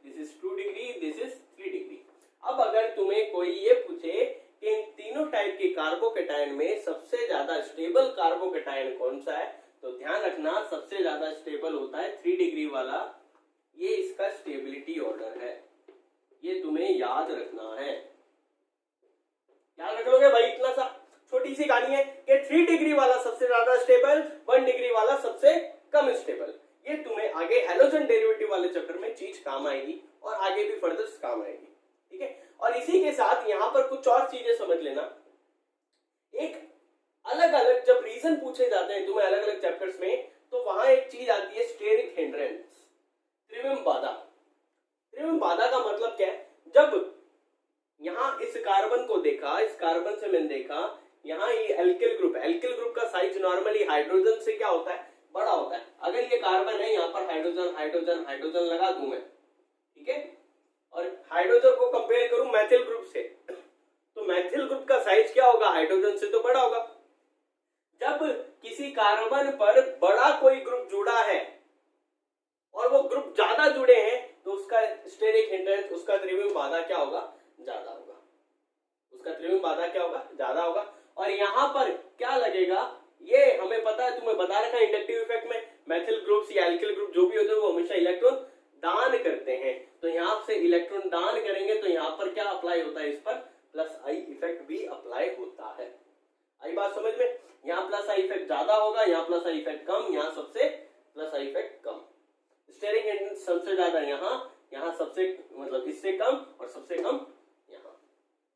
this is 2 degree, this is 3 degree. अब अगर तुम्हें कोई ये पूछे कि इन तीनों टाइप के कार्बोकैटायन में सबसे ज्यादा स्टेबल कार्बोकैटायन कार्बोकैटायन कौन सा है, तो ध्यान रखना सबसे ज्यादा स्टेबल होता है 3 डिग्री वाला, ये इसका स्टेबिलिटी ऑर्डर है, ये तुम्हें याद रखना है। याद रख लोगे भाई, इतना सा छोटी सी कहानी है कि 3 डिग्री वाला सबसे ज्यादा स्टेबल, 1 डिग्री वाला सबसे कम स्टेबल। ये तुम्हें आगे हैलोजन डेरिवेटिव वाले चैप्टर में चीज काम आएगी और आगे भी फर्दर काम आएगी, ठीक है। और इसी के साथ यहां पर कुछ और चीजें समझ लेना। एक अलग अलग जब रीजन पूछे जाते हैं तुम्हें अलग अलग चैप्टर्स में, तो वहां एक चीज आती है स्टेरिक हिंड्रेंस, त्रिविम बाधा। त्रिविम बाधा का मतलब क्या है, जब यहां इस कार्बन को देखा, इस कार्बन से मैंने देखा यहां ये एल्किल ग्रुप, एल्किल ग्रुप का साइज नॉर्मली हाइड्रोजन से क्या होता है, बड़ा होता है। अगर ये कार्बन है, यहाँ पर हाइड्रोजन हाइड्रोजन हाइड्रोजन लगा दूं मैं, ठीक है, और हाइड्रोजन को कंपेयर करूं मैथिल ग्रुप से, तो मैथिल ग्रुप का साइज क्या होगा, हाइड्रोजन से तो बड़ा होगा। जब किसी कार्बन पर बड़ा कोई ग्रुप जुड़ा है और वो ग्रुप ज्यादा जुड़े हैं, तो उसका स्टेरिक हिंड्रेंस, उसका त्रिविम बाधा क्या होगा, ज्यादा होगा, उसका त्रिविम बाधा क्या होगा, ज्यादा होगा। और यहां पर क्या लगेगा, ये हमें पता है, तुम्हें बता रखा है इंडक्टिव इफेक्ट में मैथिल ग्रुप्स या एल्किल ग्रुप जो भी होते हैं वो हमेशा इलेक्ट्रॉन दान करते हैं, तो यहां से इलेक्ट्रॉन दान करेंगे तो यहां पर क्या अप्लाई होता है, इस पर प्लस आई इफेक्ट भी अप्लाई होता है। आई बात समझ में, यहाँ प्लस आई इफेक्ट ज्यादा होगा, यहाँ प्लस आई इफेक्ट कम, यहाँ सबसे प्लस आई इफेक्ट कम। स्टेरिक हिंड्रेंस सबसे ज्यादा यहाँ सबसे मतलब इससे कम और सबसे कम यहाँ।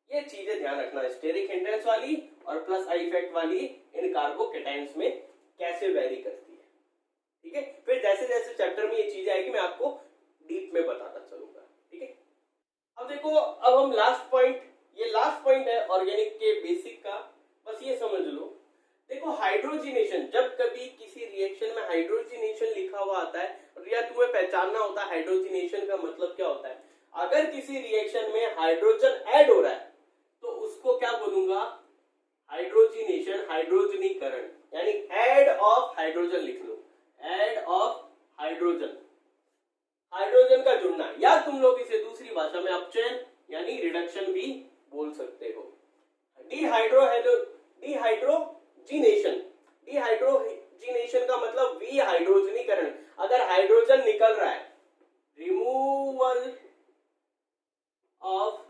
ये चीजें ध्यान रखना, स्टेरिक हिंड्रेंस वाली और प्लस आई इफेक्ट वाली इन कार्बोकैटायंस में कैसे वेरी करती है, ठीक है। फिर जैसे जैसे चैप्टर में ये चीजें आएगी मैं आपको डीप में बताता चलूंगा, ठीक है। अब देखो, अब हम लास्ट पॉइंट, ये लास्ट पॉइंट है ऑर्गेनिक के बेसिक का, बस ये समझ लो। देखो हाइड्रोजिनेशन, जब कभी किसी रिएक्शन में हाइड्रोजिनेशन लिखा हुआ आता है, या तुम्हें पहचानना होता है हाइड्रोजिनेशन का मतलब क्या होता है। अगर किसी रिएक्शन में हाइड्रोजन ऐड हो रहा है तो उसको क्या बोलूंगा, हाइड्रोजिनेशन, हाइड्रोजनीकरण, यानी ऐड ऑफ हाइड्रोजन लिख लो, ऐड ऑफ हाइड्रोजन, हाइड्रोजन का जुड़ना, या तुम लोग इसे दूसरी भाषा में अपचयन यानी रिडक्शन भी बोल सकते हो। डिहाइड्रोजिनेशन का मतलब विहाइड्रोजनीकरण, अगर हाइड्रोजन निकल रहा है, रिमूवल ऑफ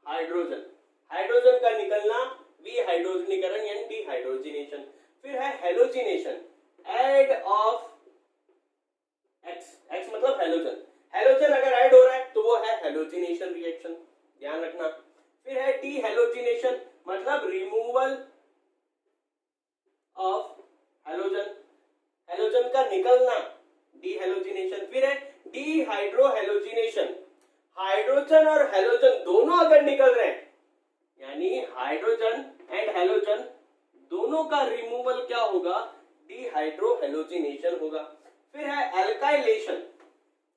हाइड्रोजन, हाइड्रोजन का निकलना विहाइड्रोजनीकरण यानी डिहाइड्रोजिनेशन। फिर है halogenation, add of x, x मतलब हेलोजन, हेलोजन अगर ऐड हो रहा है तो वो है हेलोजिनेशन रिएक्शन, ध्यान रखना। फिर है डीहेलोजिनेशन, मतलब रिमूवल ऑफ हेलोजन, हेलोजन का निकलना, डीहेलोजिनेशन। फिर है डीहाइड्रोहेलोजिनेशन, हाइड्रोजन और हेलोजन दोनों अगर निकल रहे हैं, यानी हाइड्रोजन एंड हेलोजन दोनों का रिमूवल क्या होगा, डीहाइड्रोहेलोजिनेशन होगा। फिर है एल्काइलेशन,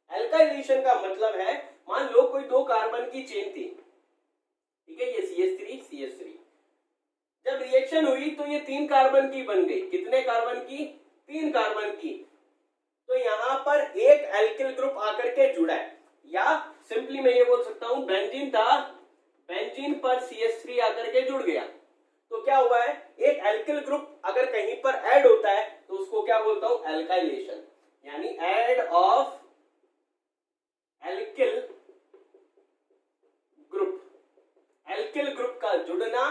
एल्काइलेशन का मतलब है, मान लो कोई दो कार्बन की चेन थी, ठीक है, ये CH3 CH3, जब रिएक्शन हुई तो ये 3 कार्बन की बन गई, कितने कार्बन की, 3 कार्बन की, तो यहां पर एक एल्किल ग्रुप आकर के जुड़ा है, या सिंपली मैं ये बोल सकता हूं बेंजीन था, बेंजीन पर CH3 आकर के जुड़ गया, तो क्या हुआ है, एक एल्किल ग्रुप अगर कहीं पर ऐड होता है तो उसको क्या बोलता हूं, एल्काइलेशन, यानी add of alkyl group, alkyl group का जुड़ना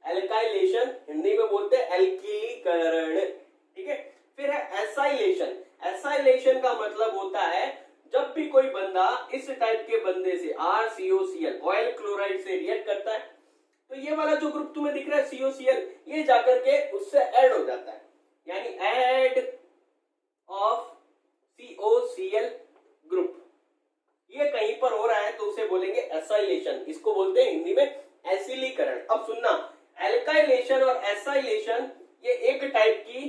एल्काइलेशन, हिंदी में बोलते हैं एल्किलीकरण, ठीक है। फिर है एसाइलेशन, एसाइलेशन का मतलब होता है जब भी कोई बंदा इस टाइप के बंदे से RCOCl ऑयल क्लोराइड से रिएक्ट करता है, तो ये वाला जो ग्रुप तुम्हें दिख रहा है COCl, ये जाकर के उससे ऐड हो जाता है, यानी ऐड ऑफ COCl ग्रुप, ये कहीं पर हो रहा है तो उसे बोलेंगे एसाइलेशन, इसको बोलते हैं हिंदी में एसिलीकरण। अब सुनना, एल्काइलेशन और एसाइलेशन ये एक टाइप की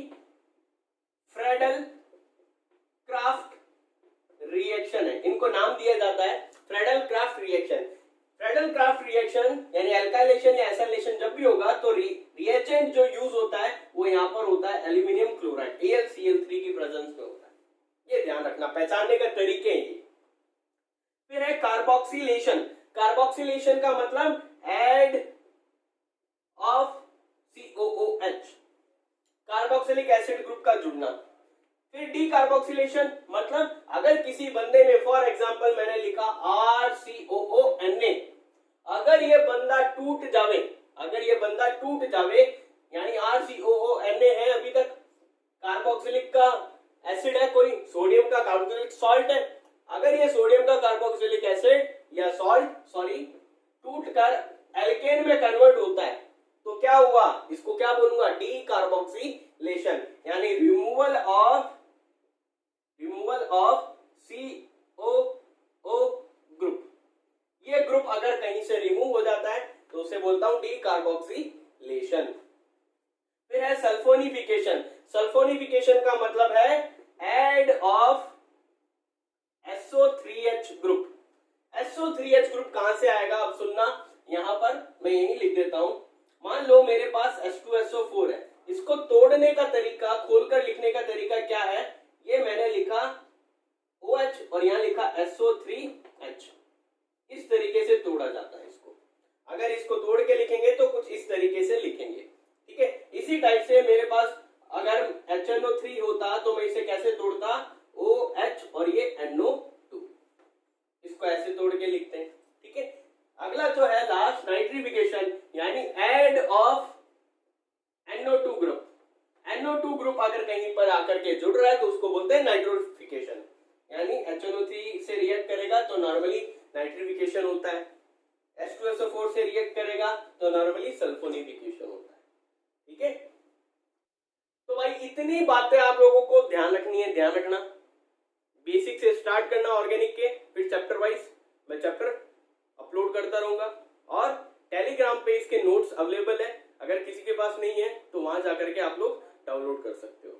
फ्रेडल क्राफ्ट रिएक्शन है, इनको नाम दिया जाता है Friedel craft reaction. Friedel craft reaction यानी एल्काइलेशन या एसाइलेशन जब भी होगा तो रिएजेंट जो यूज होता है वो यहाँ पर होता है एल्यूमिनियम क्लोराइड, AlCl3 की प्रेजेंस में होता है, ये ध्यान रखना, पहचानने का तरीके हैं ये। फिर है कार्बोक्सिलेशन, कार्बोक्सिलेशन का मतलब add of COOH, carboxylic acid group का जुड़ना। फिर डी कार्बोक्सिलेशन, मतलब अगर किसी बंदे में फॉर एग्जांपल मैंने लिखा RCOONA, अगर ये बंदा टूट जावे, अगर ये बंदा टूट जावे यानी RCOONA है, अभी तक कार्बोक्सिलिक का एसिड है, कोई सोडियम का कार्बोक्सिलिक सॉल्ट है, अगर ये सोडियम का कार्बोक्सिलिक एसिड या सॉल्ट टूट कर एल्केन में कन्वर्ट होता है तो क्या हुआ, इसको क्या बोलूंगा, डी कार्बोक्सिलेशन, यानी रिमूवल ऑफ COO ग्रुप। ये ग्रुप अगर कहीं से रिमूव हो जाता है तो उसे बोलता हूं डी कार्बोक्सिलेशन। फिर है सल्फोनिफिकेशन। सल्फोनिफिकेशन का मतलब है add of SO3H group. SO3H group कहां से आएगा, अब सुनना, यहां पर मैं यही लिख देता हूं। मान लो मेरे पास H2SO4 है, इसको तोड़ने का तरीका, खोलकर लिखने का तरीका क्या है, ये मैंने लिखा OH और यहां लिखा SO3H, इस तरीके से तोड़ा जाता है इसको। अगर इसको तोड़ के लिखेंगे तो कुछ इस तरीके से लिखेंगे, ठीक है। इसी टाइप से मेरे पास अगर HNO3 होता तो मैं इसे कैसे तोड़ता, OH और ये NO2, इसको ऐसे तोड़ के लिखते हैं, ठीक है। अगला जो है लास्ट, नाइट्रिफिकेशन, यानी add of NO2 group. NO2 group अगर कहीं पर आकर के जुड़ रहा है तो उसको बोलते हैं नाइट्रोफिकेशन, यानी HNO3 से रिएक्ट करेगा तो नॉर्मली नाइट्रिफिकेशन होता है, H2SO4 से रिएक्ट करेगा तो नॉर्मली सल्फोनिफिकेशन होता है, ठीक है। तो भाई इतनी बातें आप लोगों को ध्यान रखनी है, ध्यान रखना, बेसिक से स्टार्ट करना ऑर्गेनिक के, फिर चैप्टर वाइज मैं चैप्टर अपलोड करता रहूंगा और टेलीग्राम पे इसके नोट्स अवेलेबल है, अगर किसी के पास नहीं है तो वहां जाकर के आप लोग डाउनलोड कर सकते हो।